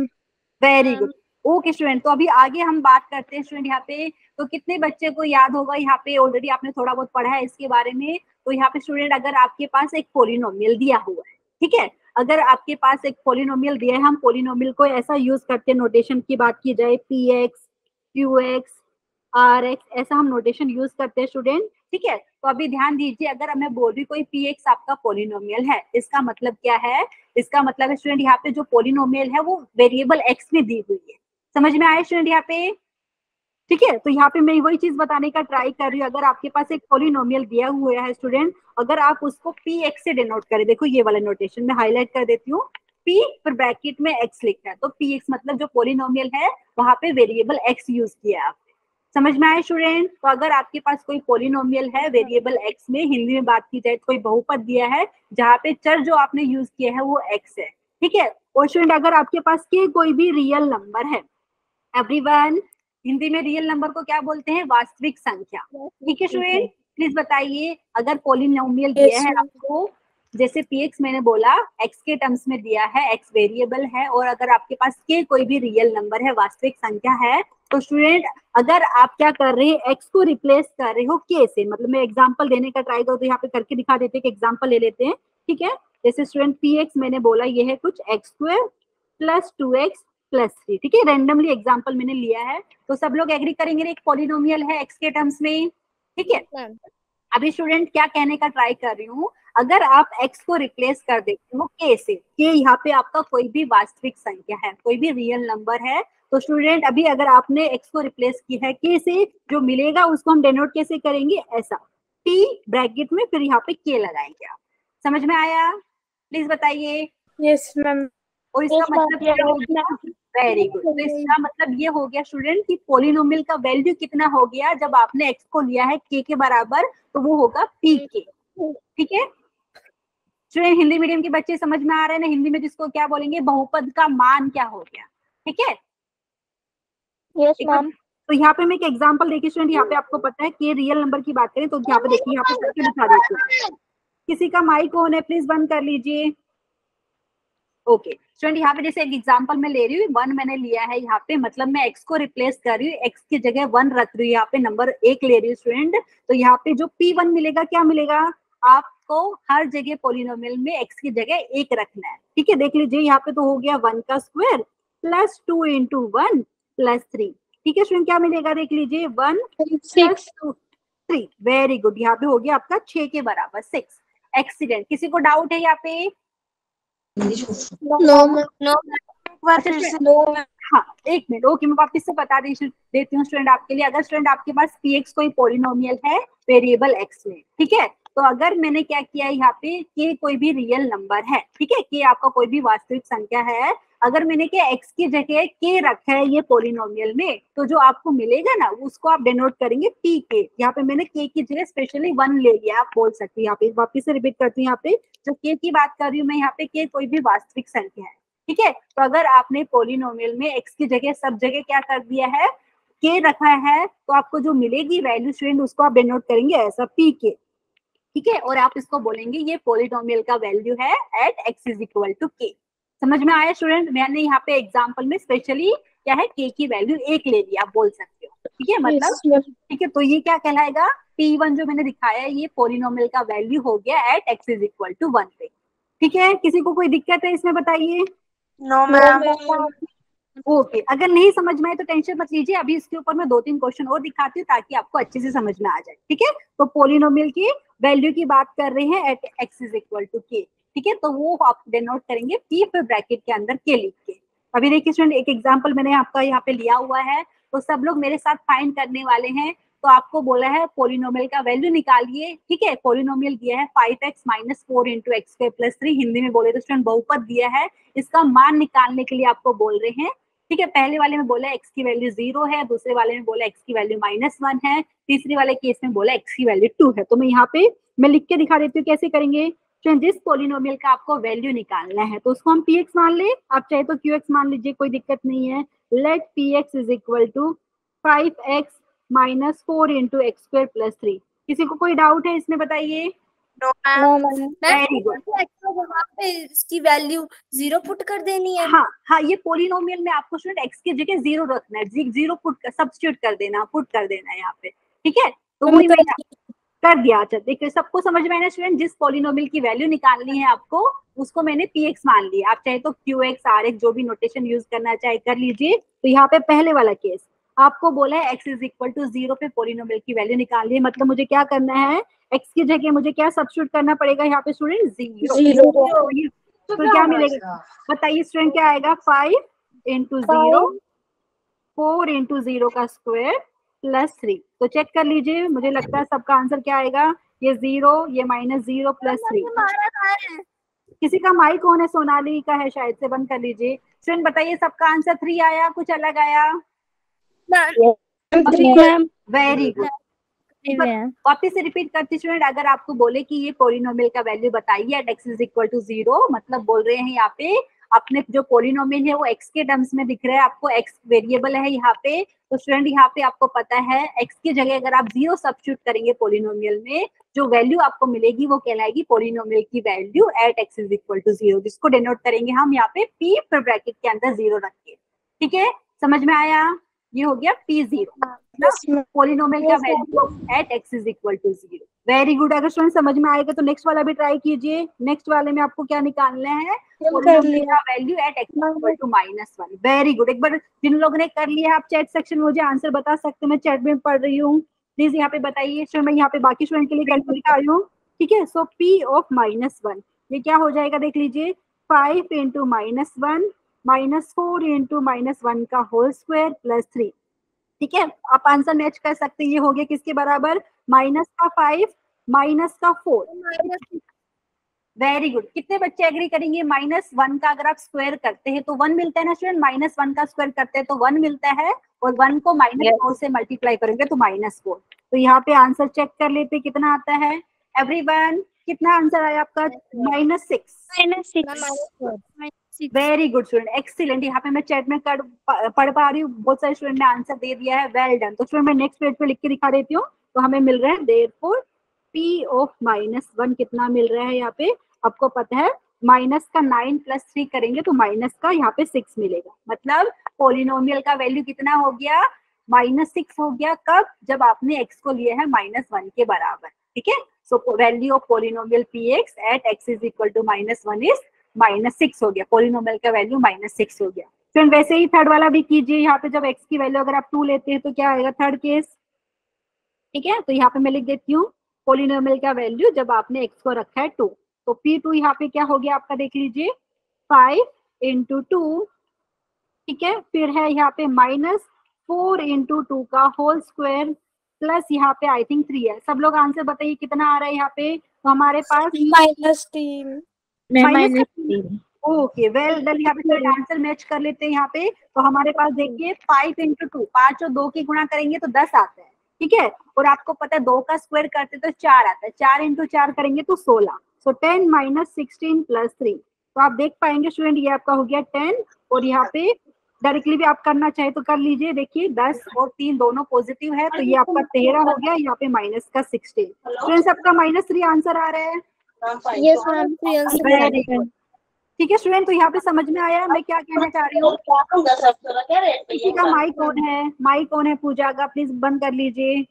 Very good. Okay student, तो अभी आगे हम बात करते हैं स्टूडेंट यहाँ पे। तो कितने बच्चे को याद होगा, यहाँ पे ऑलरेडी आपने थोड़ा बहुत पढ़ा है इसके बारे में। तो यहाँ पे स्टूडेंट अगर आपके पास एक पोलिनोमियल दिया हुआ है, ठीक है, अगर आपके पास एक पोलिनोमियल दिया है, हम पोलिनोमियल को ऐसा यूज करते हैं, नोटेशन की बात की जाए, p x, q x, r x, ऐसा हम नोटेशन यूज करते हैं स्टूडेंट। ठीक है, तो अभी ध्यान दीजिए, अगर मैं बोल रही कोई पी एक्स आपका पोलिनोमियल है, इसका मतलब क्या है? इसका मतलब है स्टूडेंट यहाँ पे जो पोलिनोमियल है वो वेरिएबल एक्स में दी हुई है। समझ में आया स्टूडेंट यहाँ पे? ठीक है, तो यहाँ पे मैं वही चीज बताने का ट्राई कर रही हूँ। अगर आपके पास एक पोलिनोमियल दिया हुआ है स्टूडेंट, अगर आप उसको पी एक्स से डिनोट करें, देखो ये वाला नोटेशन में हाईलाइट कर देती हूँ, पी फिर ब्रैकेट में एक्स लिखा है, तो पी एक्स मतलब जो पोलिनोमियल है वहां पे वेरिएबल एक्स यूज किया है आपने। समझ में आया स्टूडेंट? तो अगर आपके पास कोई पोलिनोमियल है वेरिएबल एक्स में, हिंदी में बात की जाए तो कोई बहुपद दिया है जहाँ पे चर जो आपने यूज किया है वो एक्स है। ठीक है, और स्टूडेंट अगर आपके पास के कोई भी रियल नंबर है, एवरीवन, हिंदी में रियल नंबर को क्या बोलते हैं? वास्तविक संख्या। ठीक है स्टूडेंट, प्लीज बताइए, अगर पोलिनोमियल दिया है आपको, जैसे पी एक्स मैंने बोला एक्स के टर्म्स में दिया है, एक्स वेरिएबल है, और अगर आपके पास के कोई भी रियल नंबर है, वास्तविक संख्या है, तो स्टूडेंट अगर आप क्या कर रहे हैं, एक्स को रिप्लेस कर रहे हो के से, मतलब मैं एग्जांपल देने का ट्राई करूँ तो यहाँ पे करके दिखा देते हैं कि एग्जांपल ले लेते हैं। ठीक है, जैसे स्टूडेंट पी एक्स मैंने बोला ये है कुछ x square plus 2x plus 3। ठीक है, रैंडमली एग्जांपल मैंने लिया है, तो सब लोग एग्री करेंगे एक पॉलिनोमियल है एक्स के टर्म्स में। ठीक है, अभी स्टूडेंट क्या कहने का ट्राई कर रही हूँ, अगर आप x को रिप्लेस कर देते हो k से, k यहाँ पे आपका कोई भी वास्तविक संख्या है, कोई भी रियल नंबर है, तो स्टूडेंट अभी अगर आपने x को रिप्लेस किया है k से, जो मिलेगा उसको हम डिनोट कैसे करेंगे? ऐसा, t ब्रैकेट में फिर यहाँ पे k लगाएंगे आप। समझ में आया? प्लीज बताइए। Yes ma'am. और इसका मतलब क्या हो गया? वेरी गुड, तो इसका मतलब ये हो गया स्टूडेंट कि पोलिनोमियल का वैल्यू कितना हो गया, जब आपने एक्स को लिया है के बराबर, तो वो होगा पी के। ठीक है स्टूडेंट, हिंदी मीडियम के बच्चे समझ में आ रहे हैं ना? हिंदी में जिसको क्या बोलेंगे, बहुपद का मान क्या हो गया। ठीक है, यस मैम। तो यहाँ पे मैं एक एग्जांपल देखिए स्टूडेंट, यहाँ पे आपको पता है कि रियल नंबर की बात करें तो यहाँ पे देखिए, यहाँ पे करके दिखा देती हूँ। किसी का माइक ऑन है, प्लीज बंद कर लीजिए। ओके स्टूडेंट, यहाँ पे जैसे एक एग्जांपल मैं ले रही हूँ, 1 मैंने लिया है यहाँ पे, मतलब मैं x को रिप्लेस कर रही हूँ, x की जगह 1 रख रही हूँ, यहाँ पे नंबर 1 ले रही हूँ स्टूडेंट। तो यहाँ पे जो p1 मिलेगा, क्या मिलेगा आपको? हर जगह पोलिनोमियल में x की जगह 1 रखना है। ठीक है, देख लीजिए यहाँ पे तो हो गया 1 का स्क्वायर प्लस 2 इंटू 1 प्लस 3। ठीक है स्टूडेंट, क्या मिलेगा देख लीजिए, 1 प्लस 2 3। वेरी गुड, यहाँ पे हो गया आपका 6 के बराबर 6। एक्सीडेंट, किसी को डाउट है यहाँ पे? नो हाँ, एक मिनट, ओके, मैं वापस से बता देती हूँ स्टूडेंट आपके लिए। अगर स्टूडेंट आपके पास पी एक्स कोई पोलिनोमियल है वेरिएबल एक्स में, ठीक है, तो अगर मैंने क्या किया यहाँ पे, के कोई भी रियल नंबर है, ठीक है, के आपका कोई भी वास्तविक संख्या है, अगर मैंने क्या एक्स की जगह के रखा है ये पोलिनोमियल में, तो जो आपको मिलेगा ना उसको आप डिनोट करेंगे पी के। यहाँ पे मैंने के की जगह स्पेशली 1 ले लिया, आप बोल सकते हैं। यहाँ पे वापिस से रिपीट करती हूँ, यहाँ पे जो के की बात कर रही हूँ मैं, यहाँ पे के कोई भी वास्तविक संख्या है। ठीक है, तो अगर आपने पोलिनोमियल में एक्स की जगह सब जगह क्या कर दिया है, के रखा है, तो आपको जो मिलेगी वैल्यू स्टूडेंट उसको आप डिनोट करेंगे ऐसा पी के। ठीक है, और आप इसको बोलेंगे ये पोलिनोमियल का वैल्यू है at x is equal to k. समझ में आया स्टूडेंट? मैंने यहाँ पे एग्जांपल में स्पेशली क्या है, के की वैल्यू 1 ले ली, आप बोल सकते हो। ठीक है, मतलब ठीक है, तो ये क्या कहलाएगा, P1 जो मैंने दिखाया है ये पोलिनोमियल का वैल्यू हो गया at x is equal to 1 पे। ठीक है, किसी को कोई दिक्कत है इसमें बताइए? No ma'am. ओके, अगर नहीं समझ में आए तो टेंशन मत लीजिए, अभी इसके ऊपर मैं 2-3 क्वेश्चन और दिखाती हूँ ताकि आपको अच्छे से समझ में आ जाए। ठीक है, तो पोलिनोमियल की वैल्यू की बात कर रहे हैं at x is equal to k. ठीक है, तो वो आप डिनोट करेंगे पी फिर ब्रैकेट के अंदर के लिख के। अभी देखिए स्टूडेंट, एक एग्जांपल मैंने आपका यहाँ पे लिया हुआ है, तो सब लोग मेरे साथ फाइंड करने वाले हैं। तो आपको बोला है पोलिनोमियल का वैल्यू निकालिए। ठीक है, पोलिनोमियल दिया है 5x minus 4 into x square plus 3, Hindi में बोले तो स्टूडेंट बहुपद दिया है, इसका मान निकालने के लिए आपको बोल रहे हैं ठीक है, पहले वाले में बोला x की वैल्यू 0 है, दूसरे वाले में बोला x की वैल्यू -1 है, तीसरे वाले केस में बोला x की वैल्यू 2 है। तो मैं यहाँ पे मैं लिख के दिखा देती हूँ कैसे करेंगे। तो जिस पोलिनोमियल का आपको वैल्यू निकालना है तो उसको हम px मान ले, आप चाहे तो qx मान लीजिए, कोई दिक्कत नहीं है। Let px is equal to 5x minus 4 into x square plus 3। किसी को कोई डाउट है इसमें बताइए? Very good. वहाँ पे इसकी वैल्यू 0 पुट कर देनी है। हाँ हाँ, ये पोलिनोमियल में आपको स्टूडेंट x की जगह 0 रखना है, 0 पुट सब्स्टिट्यूट कर देना, पुट कर देना है यहाँ पे, ठीक है। तो वही मैंने कर दिया। अच्छा देखिए, सबको समझ में आया ना स्टूडेंट? जिस पोलिनोमियल की वैल्यू निकालनी है आपको उसको मैंने px मान लिया, आप चाहे तो qx rx जो भी नोटेशन यूज करना चाहे कर लीजिए। तो यहाँ पे पहले वाला केस आपको बोला है x इज इक्वल टू 0 पे पोलिनोमियल की वैल्यू निकालनी है, मतलब मुझे क्या करना है, x की जगह मुझे क्या सब्स्टिट्यूट करना पड़ेगा यहाँ पे स्टूडेंट? 0। तो क्या मिलेगा बताइए स्टूडेंट? क्या आएगा? 5 इंटू 0, 4 इंटू 0 का स्क्वायर प्लस 3। तो चेक कर लीजिए, मुझे लगता है सबका आंसर क्या आएगा? ये 0, ये -0 प्लस 3। किसी का माइक ऑन है? सोनाली का है शायद से, बंद कर लीजिए। स्टूडेंट बताइए सबका आंसर 3 आया, कुछ अलग आया? Very good. वापिस से रिपीट करती स्टूडेंट, अगर आपको बोले कि ये पोलिनोमियल का वैल्यू बताइए at x is equal to 0, मतलब बोल रहे हैं यहाँ पे अपने जो पोलिनोमियल है वो x के टर्म्स में दिख रहा है, आपको x वेरिएबल है यहाँ पे। तो स्टूडेंट यहाँ पे आपको पता है x की जगह अगर आप 0 सब्स्टिट्यूट करेंगे पोलिनोमियल में, जो वैल्यू आपको मिलेगी वो कहलाएगी पोलिनोमियल की value at x is equal to 0, जिसको डिनोट करेंगे हम यहाँ पे p फिर ब्रैकेट के अंदर 0 रख के। ठीक है, समझ में आया? ये हो गया p0, पोलिनोमियल का value at x is equal to 0। Very good. अगर स्टूडेंट समझ में आएगा तो नेक्स्ट वाला भी ट्राई कीजिए। नेक्स्ट वाले में आपको क्या निकालना है? पोलिनोमियल का value at x equal to -1। Very good. एक बार जिन लोगों ने कर लिया आप चैट सेक्शन में मुझे आंसर बता सकते हैं, मैं चैट में पढ़ रही हूँ, प्लीज यहाँ पे बताइए। स्टूडेंट मैं यहाँ पे बाकी स्टूडेंट के लिए करके दिखा रही हूँ, ठीक है। सो p ऑफ -1 ये क्या हो जाएगा देख लीजिए, 5 इंटू -1 -4 इंटू -1 का होल स्क्वायर प्लस 3। ठीक है, आप आंसर मैच कर सकते हैं। ये हो गया किसके बराबर? माइनस का 5 माइनस का 4। Very good. कितने बच्चे एग्री करेंगे? -1 का अगर आप स्क्वायर करते हैं तो 1 मिलता है ना स्टूडेंट? -1 का स्क्वायर करते हैं तो 1 मिलता है, और 1 को -4 से मल्टीप्लाई करेंगे तो -4। तो यहाँ पे आंसर चेक कर लेते कितना आता है एवरीवन। कितना आंसर आया आपका? -6। Very good student, excellent. यहाँ पे मैं चैट में पढ़ पा रही हूँ, बहुत सारे स्टूडेंट ने आंसर दे दिया है, वेल डन। तो स्टूडेंट मैं नेक्स्ट पेज पे लिख के दिखा देती हूँ। तो हमें मिल रहा है देयरफॉर p ऑफ -1 कितना मिल रहा है यहाँ पे? आपको पता है माइनस का 9 प्लस 3 करेंगे तो माइनस का यहाँ पे 6 मिलेगा, मतलब पोलिनोमियल का वैल्यू कितना हो गया? -6 हो गया। कब? जब आपने x को लिया है -1 के बराबर। ठीक है, so value of polynomial px at x is equal to -1 is -6 हो गया। पोलिनोमियल का वैल्यू -6 हो गया। फिर वैसे ही थर्ड वाला भी कीजिए। यहाँ पे जब x की वैल्यू अगर आप 2 लेते हैं तो क्या आएगा थर्ड केस? ठीक है, तो यहाँ पे मैं लिख देती हूँ पोलिनोमियल का वैल्यू जब आपने x को रखा है 2, तो p2 यहाँ पे क्या हो गया आपका देख लीजिए, 5 इंटू 2। ठीक है, फिर है यहाँ पे -4 इंटू 2 का होल स्क्वायर प्लस यहाँ पे आई थिंक 3 है। सब लोग आंसर बताइए कितना आ रहा है यहाँ पे? तो हमारे पास -3। Okay, well done. यहाँ पे आंसर मैच कर लेते हैं यहाँ पे। तो हमारे पास देखिए 5 इंटू 2, 5 और 2 की गुणा करेंगे तो 10 आता है। ठीक है, और आपको पता है 2 का स्क्वायर करते तो 4 आता है, 4 इंटू 4 करेंगे तो 16। सो 10 - 16 प्लस 3। तो आप देख पाएंगे स्टूडेंट ये आपका हो गया 10, और यहाँ पे डायरेक्टली भी आप करना चाहे तो कर लीजिए। देखिए 10 और 3 दोनों पॉजिटिव है, तो ये आपका 13 हो गया, यहाँ पे माइनस का 16। स्टूडेंट सबका -3 आंसर आ रहा है? Yes ma'am. ठीक है स्टूडेंट, तो यहाँ पे समझ में आया मैं क्या कहना चाह रही हूँ? किसी का माइक ऑन है? माइक ऑन है पूजा का, प्लीज बंद कर लीजिए।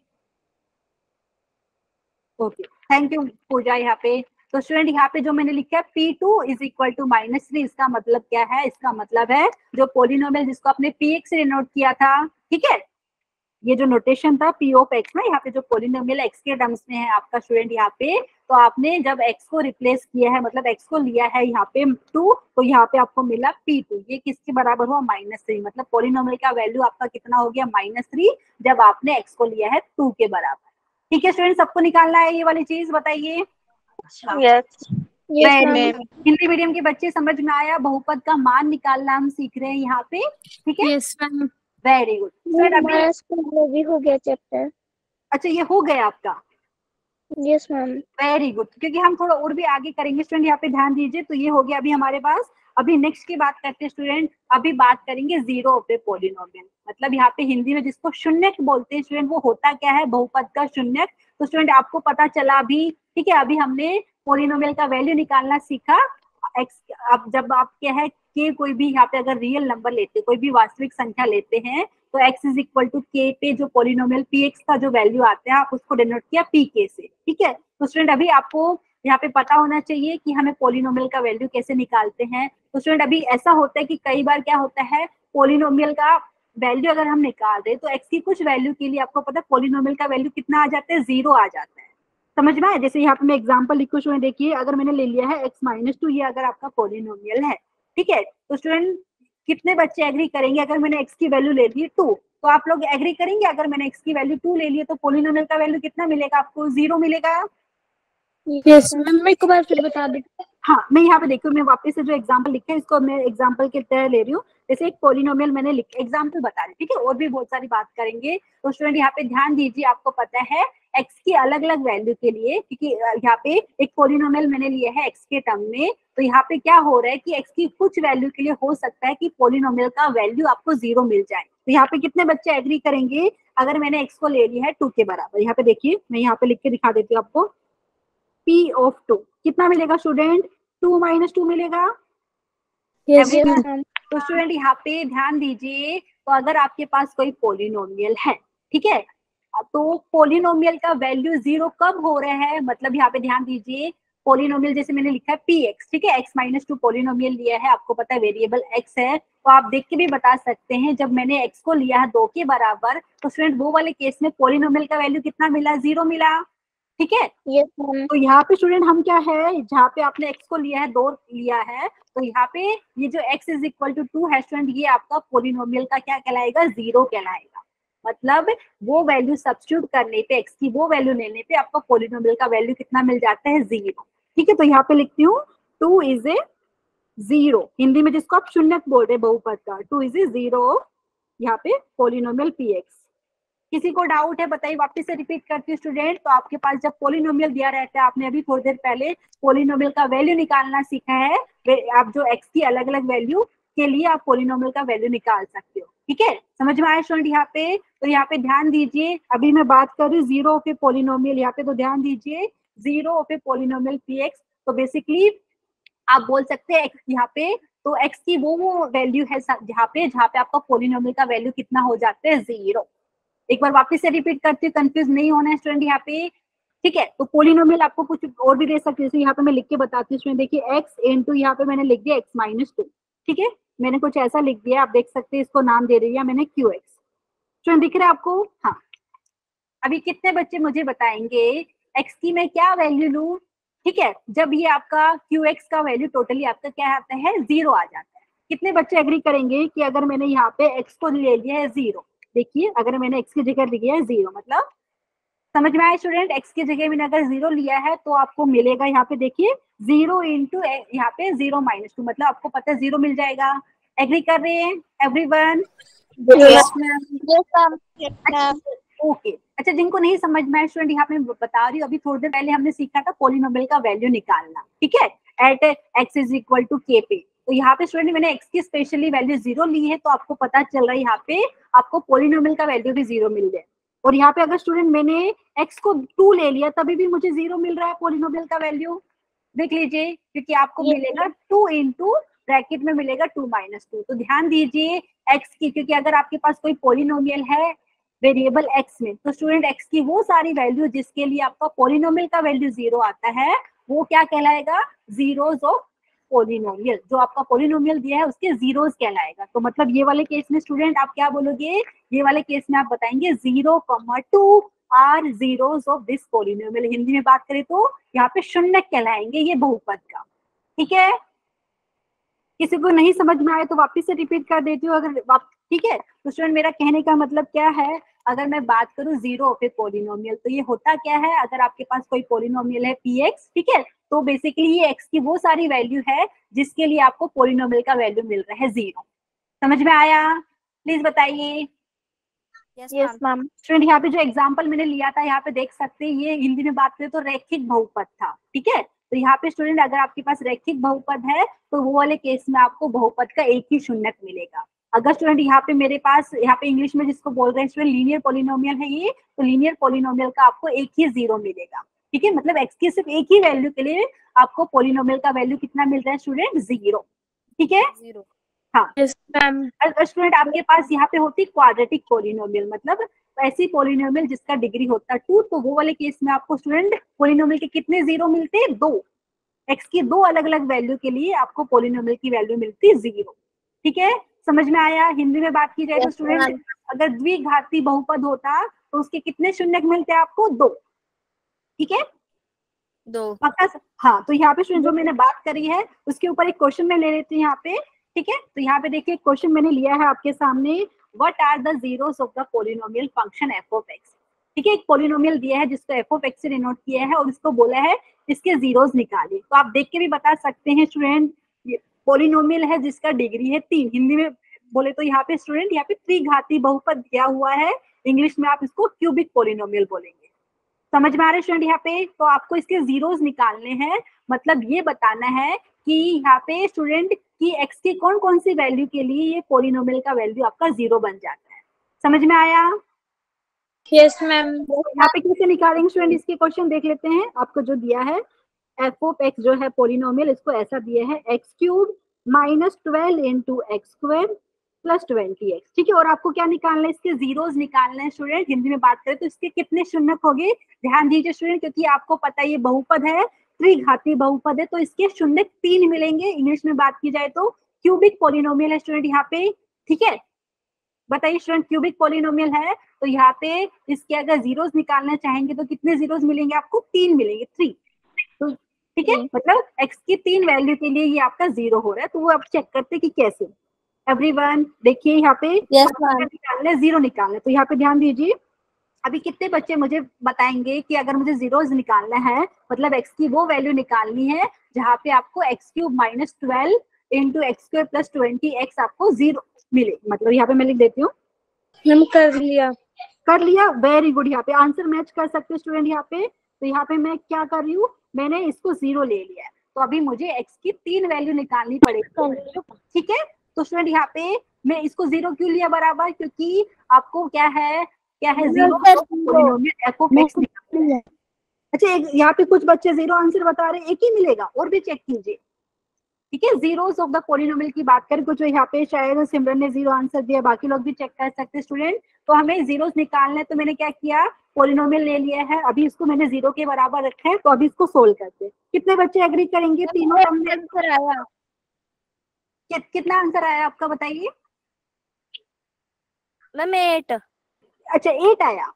ओके, थैंक यू पूजा। यहाँ पे तो स्टूडेंट यहाँ पे जो मैंने लिखा है p2 इज इक्वल टू -3, इसका मतलब क्या है? इसका मतलब है जो पोलिनोमियल जिसको आपने px से डिनोट किया था, ठीक है, ये जो नोटेशन था p ऑफ x ना, यहाँ पे जो पोलिनोमियल x के टर्म्स में है आपका स्टूडेंट यहाँ पे, तो आपने जब x को रिप्लेस किया है, मतलब x को लिया है यहाँ पे 2, तो यहाँ पे आपको मिला p2। ये किसके बराबर हुआ? -3। मतलब पोलिनोमियल का वैल्यू आपका कितना हो गया? -3, जब आपने x को लिया है 2 के बराबर। ठीक है स्टूडेंट, सबको निकालना है ये वाली चीज, बताइए। Yes yes Very ma'am. good. Hindi medium के बच्चे समझ में आया, बहुपद का मान निकालना हम सीख रहे हैं यहाँ पे, ठीक है। Yes ma'am. Very good. अभी हमारा स्कूल में भी हो गया चैप्टर। अच्छा, ये हो गया आपका। Yes ma'am. वेरी गुड, क्योंकि हम थोड़ा और भी आगे करेंगे स्टूडेंट, यहाँ पे ध्यान दीजिए। तो ये हो गया अभी हमारे पास। अभी नेक्स्ट की बात करते हैं स्टूडेंट, अभी बात करेंगे जीरो ऑफ ए पॉलिनोमियल। मतलब यहाँ पे हिंदी में जिसको शून्यक बोलते हैं स्टूडेंट, वो होता क्या है, बहुपद का शून्यक। तो स्टूडेंट आपको पता चला अभी, ठीक है। अभी हमने पॉलिनोमियल का वैल्यू निकालना सीखा। एक्स, अब जब आप क्या है कि कोई भी यहाँ पे अगर रियल नंबर लेते, कोई भी वास्तविक संख्या लेते हैं, तो x इज इक्वल टू के पे जो पॉलिनोमियल px का जो वैल्यू आता है, आप उसको डिनोट किया pk से, ठीक है। तो स्टूडेंट अभी आपको यहाँ पे पता होना चाहिए कि हमें पॉलिनोमियल का वैल्यू कैसे निकालते हैं। तो स्टूडेंट अभी ऐसा होता है कि कई बार क्या होता है, पॉलिनोमियल का वैल्यू अगर हम निकाल रहे, तो x की कुछ वैल्यू के लिए आपको पता है पॉलिनोमियल का वैल्यू कितना आ जाता है, 0 आ जाता है। समझ में आया? जैसे यहाँ पे मैं एग्जांपल लिखूं स्टूडेंट, देखिए अगर मैंने ले लिया है x-2, ये अगर आपका पॉलिनोमियल है, ठीक है। तो स्टूडेंट कितने बच्चे एग्री करेंगे, अगर मैंने x की वैल्यू ले ली 2, तो आप लोग एग्री करेंगे अगर मैंने x की वैल्यू 2 ले ली है, तो पॉलिनोमियल का वैल्यू कितना मिलेगा आपको, 0 मिलेगा। Yes ma'am. मैं एक बार फिर बता दी। हाँ, मैं यहाँ पे देखियो, मैं वापस से जो एग्जांपल लिखा है इसको मैं एग्जांपल की तरह ले रही हूँ। जैसे एक पॉलिनोमियल मैंने एग्जांपल बता रही, ठीक है, और भी बहुत सारी बात करेंगे। तो स्टूडेंट यहाँ पे ध्यान दीजिए, आपको पता है x की अलग अलग वैल्यू के लिए, क्योंकि यहाँ पे एक पॉलिनोमियल मैंने लिया है x के टर्म में, तो यहाँ पे क्या हो रहा है कि x की कुछ वैल्यू के लिए हो सकता है कि पॉलिनोमियल का वैल्यू आपको 0 मिल जाए। तो यहाँ पे कितने बच्चे एग्री करेंगे, अगर मैंने x को ले लिया है 2 के बराबर, यहाँ पे देखिए मैं यहाँ पे लिख के दिखा देती हूँ आपको, p ऑफ 2 कितना मिलेगा स्टूडेंट, 2 - 2 मिलेगा। Yes ma'am. तो स्टूडेंट यहाँ पे ध्यान दीजिए, तो अगर आपके पास कोई पॉलिनोमियल है, ठीक है, तो पॉलिनोमियल का वैल्यू 0 कब हो रहा है, मतलब यहाँ पे ध्यान दीजिए, पॉलिनोमियल जैसे मैंने लिखा है px, ठीक है, x-2 पॉलिनोमियल लिया है, आपको पता है वेरिएबल x है, तो आप देख के भी बता सकते हैं जब मैंने x को लिया है 2 के बराबर, तो स्टूडेंट वो वाले केस में पॉलिनोमियल का वैल्यू कितना मिला, 0 मिला, ठीक है। Yes ma'am. तो यहाँ पे स्टूडेंट हम क्या है, जहाँ पे आपने x को लिया है 2 लिया है, तो यहाँ पे ये जो x इज इक्वल टू 2 है स्टूडेंट, ये आपका पॉलिनोमियल का क्या कहलाएगा, 0 कहलाएगा। मतलब वो वैल्यू सब्स्टिट्यूट करने पे, x की वो वैल्यू लेने पे आपका पॉलिनोमियल का वैल्यू कितना मिल जाता है, 0, ठीक है। तो यहाँ पे लिखती हूँ 2 इज ए 0, हिंदी में जिसको आप शून्यक बोल रहे हैं बहुपद का, 2 इज ए 0 यहाँ पे पॉलिनोमियल px। किसी को डाउट है बताइए, वापस से रिपीट करती हूँ स्टूडेंट। तो आपके पास जब पॉलिनोमियल दिया रहता है, आपने अभी थोड़ी देर पहले पॉलिनोमियल का वैल्यू निकालना सीखा है, आप जो x की अलग अलग वैल्यू के लिए आप पॉलिनोमियल का वैल्यू निकाल सकते हो, ठीक है। समझ में आया स्टूडेंट यहाँ पे? तो यहाँ पे ध्यान दीजिए, अभी मैं बात कर रही हूँ 0 ऑफ ए पॉलिनोमियल, यहाँ पे तो ध्यान दीजिए 0 ऑफ ए पॉलिनोमियल px। तो बेसिकली आप बोल सकते हैं यहाँ पे, तो x की वो वैल्यू है जहाँ पे आपका पॉलिनोमियल का वैल्यू कितना हो जाता है, 0। एक बार वापस से रिपीट करती हूँ, कंफ्यूज नहीं होना है स्टूडेंट यहाँ पे, ठीक है। तो पॉलिनोमियल आपको कुछ और भी दे सकते हैं, जैसे यहाँ पे मैं लिख के बताती हूँ स्टूडेंट, देखिए x इनटू यहाँ पे मैंने लिख दिया x-2, ठीक है, मैंने कुछ ऐसा लिख दिया, आप देख सकते हैं, इसको नाम दे रही है मैंने qx। स्टूडेंट दिख रहा है आपको? हाँ। अभी कितने बच्चे मुझे बताएंगे x की मैं क्या वैल्यू लूं, ठीक है, जब ये आपका qx का वैल्यू टोटली आपका क्या आता है, 0 आ जाता है। कितने बच्चे एग्री करेंगे कि अगर मैंने यहाँ पे x को ले लिया है 0, देखिए अगर मैंने x की जगह लिया है 0, मतलब समझ में आया स्टूडेंट, x की जगह मैंने अगर 0 लिया है तो आपको मिलेगा यहाँ पे देखिए 0 इंटू यहाँ पे 0 - 2, मतलब आपको पता है 0 मिल जाएगा। एग्री कर रहे हैं एवरीवन? Yes ma'am. ओके। अच्छा, जिनको नहीं समझ में आया स्टूडेंट, यहाँ पे बता रही हूँ, अभी थोड़ी देर पहले हमने सीखा था पॉलिनोमियल का वैल्यू निकालना, ठीक है, at x is equal to k पे। तो यहाँ पे स्टूडेंट मैंने x की स्पेशली वैल्यू 0 ली है, तो आपको पता चल रहा है यहाँ पे आपको पॉलिनोमियल का वैल्यू भी 0 मिल जाए। और यहाँ पे अगर स्टूडेंट मैंने x को 2 ले लिया, तभी भी मुझे 0 मिल रहा है पॉलिनोमियल का वैल्यू, देख लीजिए, क्योंकि आपको मिलेगा 2 इंटू ब्रैकेट में मिलेगा 2 - 2। तो ध्यान दीजिए x की, क्योंकि अगर आपके पास कोई पॉलिनोमियल है वेरिएबल x में, तो स्टूडेंट x की वो सारी वैल्यू जिसके लिए आपका पॉलिनोमियल का वैल्यू 0 आता है, वो क्या कहलाएगा, जीरोस ऑफ पॉलिनोमियल। जो आपका पॉलिनोमियल दिया है उसके जीरोस कहलाएगा। तो मतलब ये वाले केस में स्टूडेंट आप क्या बोलोगे, ये वाले केस में आप बताएंगे 0,2 are zeros of this polynomial. Hindi में बात करें तो यहाँ पे शून्य कहलाएंगे ये बहुपद का, ठीक है। किसी को नहीं समझ में आए तो वापस से रिपीट कर देती हूँ, अगर ठीक है। तो स्टूडेंट मेरा कहने का मतलब क्या है, अगर मैं बात करूं 0 ऑफ ए पॉलिनोमियल, तो ये होता क्या है, अगर आपके पास कोई पॉलिनोमियल है px, ठीक है, तो बेसिकली ये x की वो सारी वैल्यू है जिसके लिए आपको पोलिनोमियल का वैल्यू मिल रहा है 0। समझ में आया? प्लीज बताइए। Yes ma'am. स्टूडेंट यहाँ पे जो एग्जांपल मैंने लिया था यहाँ पे देख सकते हैं, ये हिंदी में बात करें तो रैखिक बहुपद था। ठीक है, तो यहाँ पे स्टूडेंट अगर आपके पास रैखिक बहुपद है तो वो वाले केस में आपको बहुपद का एक ही शून्यक मिलेगा। अगर स्टूडेंट यहाँ पे मेरे पास यहाँ पे इंग्लिश में जिसको बोल रहे हैं स्टूडेंट लीनियर पॉलिनोमियल है ये, तो लीनियर पॉलिनोमियल का आपको एक ही 0 मिलेगा। ठीक है, मतलब x की सिर्फ एक ही वैल्यू के लिए आपको पॉलिनोमियल का वैल्यू कितना मिल रहा है स्टूडेंट? 0। ठीक है, 0। हाँ। Yes ma'am. स्टूडेंट आपके पास यहाँ पे होती क्वाड्रेटिक पॉलिनोमियल, मतलब ऐसी पॉलिनोमियल जिसका डिग्री होता है 2, तो वो वाले केस में आपको स्टूडेंट पॉलिनोमियल के कितने 0 मिलते हैं? 2। x की 2 अलग अलग वैल्यू के लिए आपको पॉलिनोमियल की वैल्यू मिलती है 0। ठीक है, समझ में आया? हिंदी में बात की जाए तो स्टूडेंट अगर द्विघाती बहुपद होता तो उसके कितने शून्यक मिलते हैं आपको? 2। ठीक है, 2। हाँ, तो यहाँ पे स्टूडेंट जो मैंने बात करी है उसके ऊपर एक क्वेश्चन मैं ले लेती हूँ यहाँ पे। ठीक है, तो यहाँ पे देखिए क्वेश्चन मैंने लिया है आपके सामने, what are the zeros of the polynomial function f of x. ठीक है, एक पॉलिनोमियल दिया है जिसको एफ ऑफ एक्स से डिनोट किया है और इसको बोला है इसके जीरोस निकालिए। तो आप देख के भी बता सकते हैं स्टूडेंट, पॉलिनोमियल है जिसका डिग्री है 3। हिंदी में बोले तो यहाँ पे स्टूडेंट यहाँ पे त्रिघाती बहुपद दिया हुआ है, इंग्लिश में आप इसको क्यूबिक पॉलिनोमियल बोलेंगे। समझ में आ रहा है स्टूडेंट? यहाँ पे तो आपको इसके जीरोस निकालने हैं, मतलब ये बताना है कि यहाँ पे स्टूडेंट की x की कौन कौन सी वैल्यू के लिए ये पॉलिनोमियल का वैल्यू आपका 0 बन जाता है। समझ में आया? Yes ma'am. यहाँ पे कैसे निकालेंगे स्टूडेंट, इसके क्वेश्चन देख लेते हैं। आपको जो दिया है एफ ऑफ एक्स जो है पॉलिनोमियल, इसको ऐसा दिया है x³ minus 12 into x² plus 20x। ठीक है, और आपको क्या निकालना है? इसके जीरोस निकालना है स्टूडेंट। हिंदी में बात करें तो इसके कितने शून्यक हो गए? ध्यान दीजिए स्टूडेंट, क्योंकि आपको पता है ये बहुपद है, त्रिघाती बहुपद है, तो इसके शून्यक 3 मिलेंगे। इंग्लिश में बात की जाए तो क्यूबिक पॉलिनोमियल है स्टूडेंट यहाँ पे। ठीक है, बताइए स्टूडेंट, क्यूबिक पॉलिनोमियल है तो यहाँ पे इसके अगर जीरोस निकालना चाहेंगे तो कितने जीरोस मिलेंगे आपको? 3 मिलेंगे, 3। तो ठीक है, मतलब x की 3 वैल्यू के लिए ये आपका 0 हो रहा है। तो वो आप चेक करते कि कैसे। एवरीवन देखिए यहाँ पे निकालना है, 0 निकालना है। तो यहाँ पे ध्यान दीजिए, अभी कितने बच्चे मुझे बताएंगे कि अगर मुझे जीरोस निकालना है, मतलब x की वो वैल्यू निकालनी है जहाँ पे आपको x³ minus 12 into x² plus 20x आपको 0 मिले। मतलब यहाँ पे मैं लिख देती हूँ, हम कर लिया। कर लिया, वेरी गुड। यहाँ पे आंसर मैच कर सकते स्टूडेंट यहाँ पे। तो यहाँ पे मैं क्या कर रही हूँ, मैंने इसको 0 ले लिया है, तो अभी मुझे x की 3 वैल्यू निकालनी पड़ेगी। ठीक है, तो स्टूडेंट यहाँ पे मैं इसको 0 क्यों लिया बराबर? क्योंकि आपको क्या है 0 एफ ऑफ एक्स निकालना है। अच्छा, यहाँ पे कुछ बच्चे 0 आंसर बता रहे हैं, एक ही मिलेगा, और भी चेक कीजिए। ठीक है, जीरोस ऑफ द पॉलिनोमियल की बात करें, कुछ यहाँ पे शायद सिमरन ने 0 आंसर दिया, बाकी लोग भी चेक कर सकते हैं स्टूडेंट। तो हमें जीरोस निकालने, तो मैंने क्या किया, पॉलिनोमियल ले लिया है, अभी इसको मैंने 0 के बराबर रखा है। तो अभी इसको सोल्व करते हैं। कितने बच्चे एग्री करेंगे? तीनों आंसर आया। कितना आंसर आया आपका बताइए? मैम 8। अच्छा, 8 आया,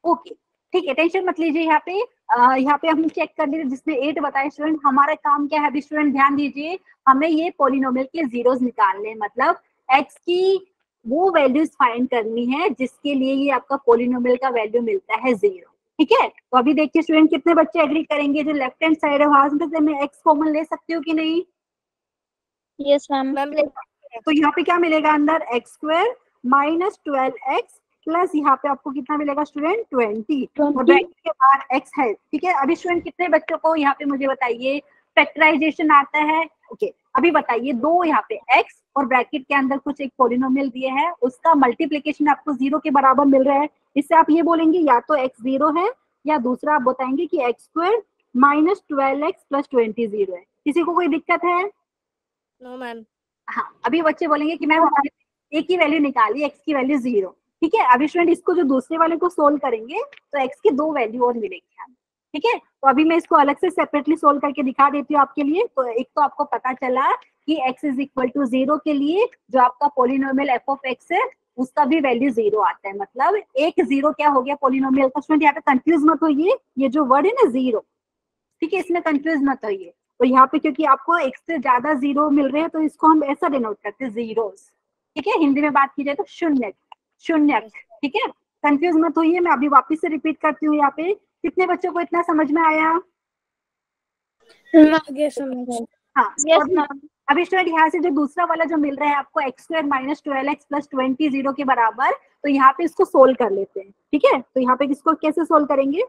ओके ठीक है, टेंशन मत लीजिए। यहाँ पे हम चेक कर लीजिए जिसने 8 बताए स्टूडेंट। हमारा काम क्या है अभी स्टूडेंट, ध्यान दीजिए, हमें ये पॉलिनोमियल के जीरोस निकालने, मतलब x की वो वैल्यूज फाइंड करनी है जिसके लिए ये आपका पॉलिनोमियल का वैल्यू मिलता है 0। ठीक है, तो अभी देखिए स्टूडेंट कितने बच्चे एग्री करेंगे? जो लेफ्ट हैंड साइड है वहां से मैं x कॉमन ले सकती हूँ कि नहीं? Yes ma'am. तो यहाँ पे क्या मिलेगा अंदर? x² माइनस 12x प्लस यहाँ पे आपको कितना मिलेगा स्टूडेंट? 20। और ब्रैकेट के बाहर x है। ठीक है, अभी स्टूडेंट कितने बच्चों को यहाँ पे मुझे बताइए फैक्टराइजेशन आता है? ओके, अभी बताइए, दो यहाँ पे x और ब्रैकेट के अंदर कुछ एक पॉलिनोमियल दिए है, उसका मल्टीप्लीकेशन आपको 0 के बराबर मिल रहा है। इससे आप ये बोलेंगे या तो x 0 है, या दूसरा आप बताएंगे कि x² माइनस 12x प्लस 20 0 है। किसी को कोई दिक्कत है? No ma'am. हाँ, अभी बच्चे बोलेंगे कि मैम एक ही वैल्यू निकाली, x की वैल्यू 0। ठीक है, अभी स्टूडेंट इसको जो दूसरे वाले को सोल्व करेंगे तो x की 2 वैल्यू और मिलेगी हमें। ठीक है, तो अभी मैं इसको अलग से सेपरेटली सोल्व करके दिखा देती हूँ आपके लिए। तो एक तो आपको पता चला कि x इज इक्वल टू 0 के लिए जो आपका पॉलिनोमियल एफ ऑफ एक्स है उसका भी वैल्यू 0 आता है, मतलब एक 0 क्या हो गया पॉलिनोमियल का। स्टूडेंट यहाँ पे कंफ्यूज मत होइए, ये जो वर्ड है ना 0, ठीक है, इसमें कंफ्यूज मत होइए। तो यहाँ पे क्योंकि आपको x से ज्यादा 0 मिल रहे हैं तो इसको हम ऐसा डिनोट करते हैं जीरोस। ठीक है, हिंदी में बात की जाए तो शून्य शून्य। ठीक है, कंफ्यूज मत होइए, मैं अभी वापस से रिपीट करती हूँ। यहाँ पे कितने बच्चों को इतना समझ में आया? आगे समझ। हाँ यस मैम। अभी स्टूडेंट यहाँ से जो दूसरा वाला जो मिल रहा है आपको x square minus 12x plus 20 0 के बराबर, तो यहाँ पे इसको सोल्व कर लेते हैं। ठीक है, तो यहाँ पे इसको कैसे सोल्व करेंगे,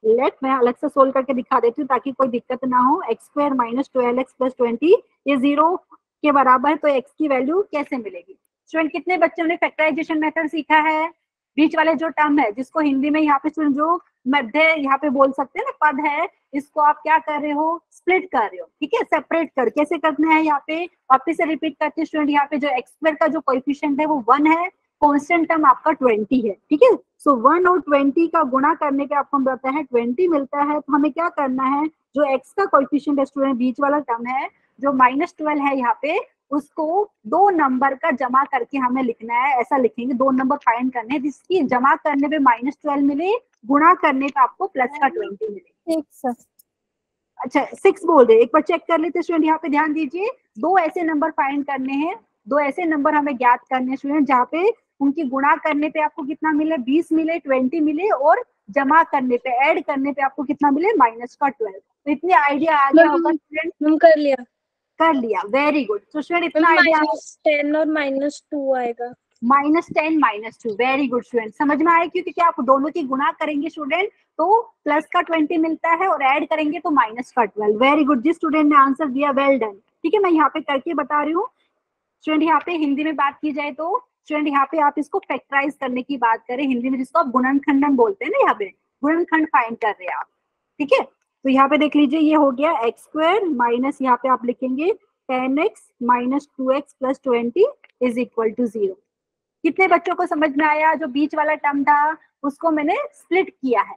लेट मैं अलग से सोल्व करके दिखा देती हूँ ताकि कोई दिक्कत ना हो। X square minus 12x plus 20 ये 0 के बराबर, तो x की वैल्यू कैसे मिलेगी। स्टूडेंट कितने बच्चों ने फैक्टराइजेशन मेथड सीखा है, बीच वाले जो टर्म है जिसको हिंदी में यहाँ पे स्टूडेंट जो मध्य यहाँ पे बोल सकते हैं ना पद है, इसको आप क्या कर रहे हो, स्प्लिट कर रहे हो। ठीक है, सेपरेट कर कैसे करना है, यहाँ पे वापिस से रिपीट करते हैं स्टूडेंट। यहाँ पे जो एक्स स्क्वायर का जो कोएफिशिएंट है वो 1 है, कांस्टेंट टर्म आपका 20 है। ठीक है, सो 1 और 20 का गुणा करने पे आपको मिलता है 20 मिलता है। तो हमें क्या करना है, जो x का कोएफिशिएंट है स्टूडेंट बीच वाला टर्म है जो -12 है यहाँ पे, उसको 2 नंबर का जमा करके हमें लिखना है। ऐसा लिखेंगे, 2 नंबर फाइंड करने हैं जिसकी जमा करने पे -12 मिले, गुणा करने पे आपको प्लस का 20 मिले। अच्छा 6 बोल रहे, एक बार चेक कर लेते स्टूडेंट। यहाँ पे ध्यान दीजिए, 2 ऐसे नंबर फाइंड करने हैं, 2 ऐसे नंबर हमें ज्ञात करने हैं स्टूडेंट जहाँ पे उनकी गुणा करने पे आपको कितना मिले, 20 मिले, 20 मिले, और जमा करने पे ऐड करने पे आपको कितना मिले, माइनस का 12। तो इतने आइडिया आ गया होगा स्टूडेंट, हम कर लिया। कर लिया, वेरी गुड। तो स्टूडेंट इतना आइडिया, -10 और -2 आएगा। -10 -2, वेरी गुड स्टूडेंट, समझ में आया। क्योंकि क्या आप दोनों की गुणा करेंगे स्टूडेंट तो प्लस का 20 मिलता है और ऐड करेंगे तो माइनस का 12। वेरी गुड, जिस स्टूडेंट ने आंसर दिया वेल डन। ठीक है, मैं यहाँ पे करके बता रही हूँ स्टूडेंट। यहाँ पे हिंदी में बात की जाए तो स्टूडेंट यहाँ पे आप इसको फैक्टराइज करने की बात करें हिंदी में, जिसको आप गुणनखंडन बोलते हैं ना, यहाँ पे गुणनखंड फाइंड कर रहे हैं आप। ठीक है, तो यहाँ पे देख लीजिए ये हो गया एक्स स्क्वायर माइनस, यहाँ पे आप लिखेंगे 10x minus 2x plus 20 is equal to 0। कितने बच्चों को समझ में आया, जो बीच वाला टर्म था उसको मैंने स्प्लिट किया है।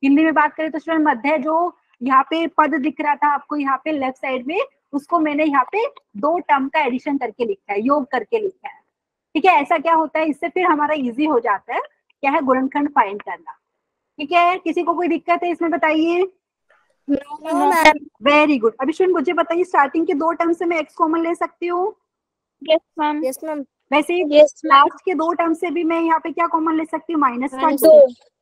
हिंदी में बात करें तो स्टूडेंट मध्य जो यहाँ पे पद दिख रहा था आपको यहाँ पे लेफ्ट साइड में, उसको मैंने यहाँ पे 2 टर्म का एडिशन करके लिखा है, योग करके लिखा है। ठीक है, ऐसा क्या होता है, इससे फिर हमारा इजी हो जाता है, क्या है, गुणनखंड फाइंड करना। ठीक है, किसी को कोई दिक्कत है इसमें बताइए। Very good. अभी स्टूडेंट मुझे बताइए, स्टार्टिंग के 2 टर्म से मैं एक्स कॉमन ले सकती हूँ। Yes ma'am. Yes ma'am. वैसे लास्ट के 2 टर्म से भी मैं यहाँ पे क्या कॉमन ले सकती हूँ, माइनस का 2।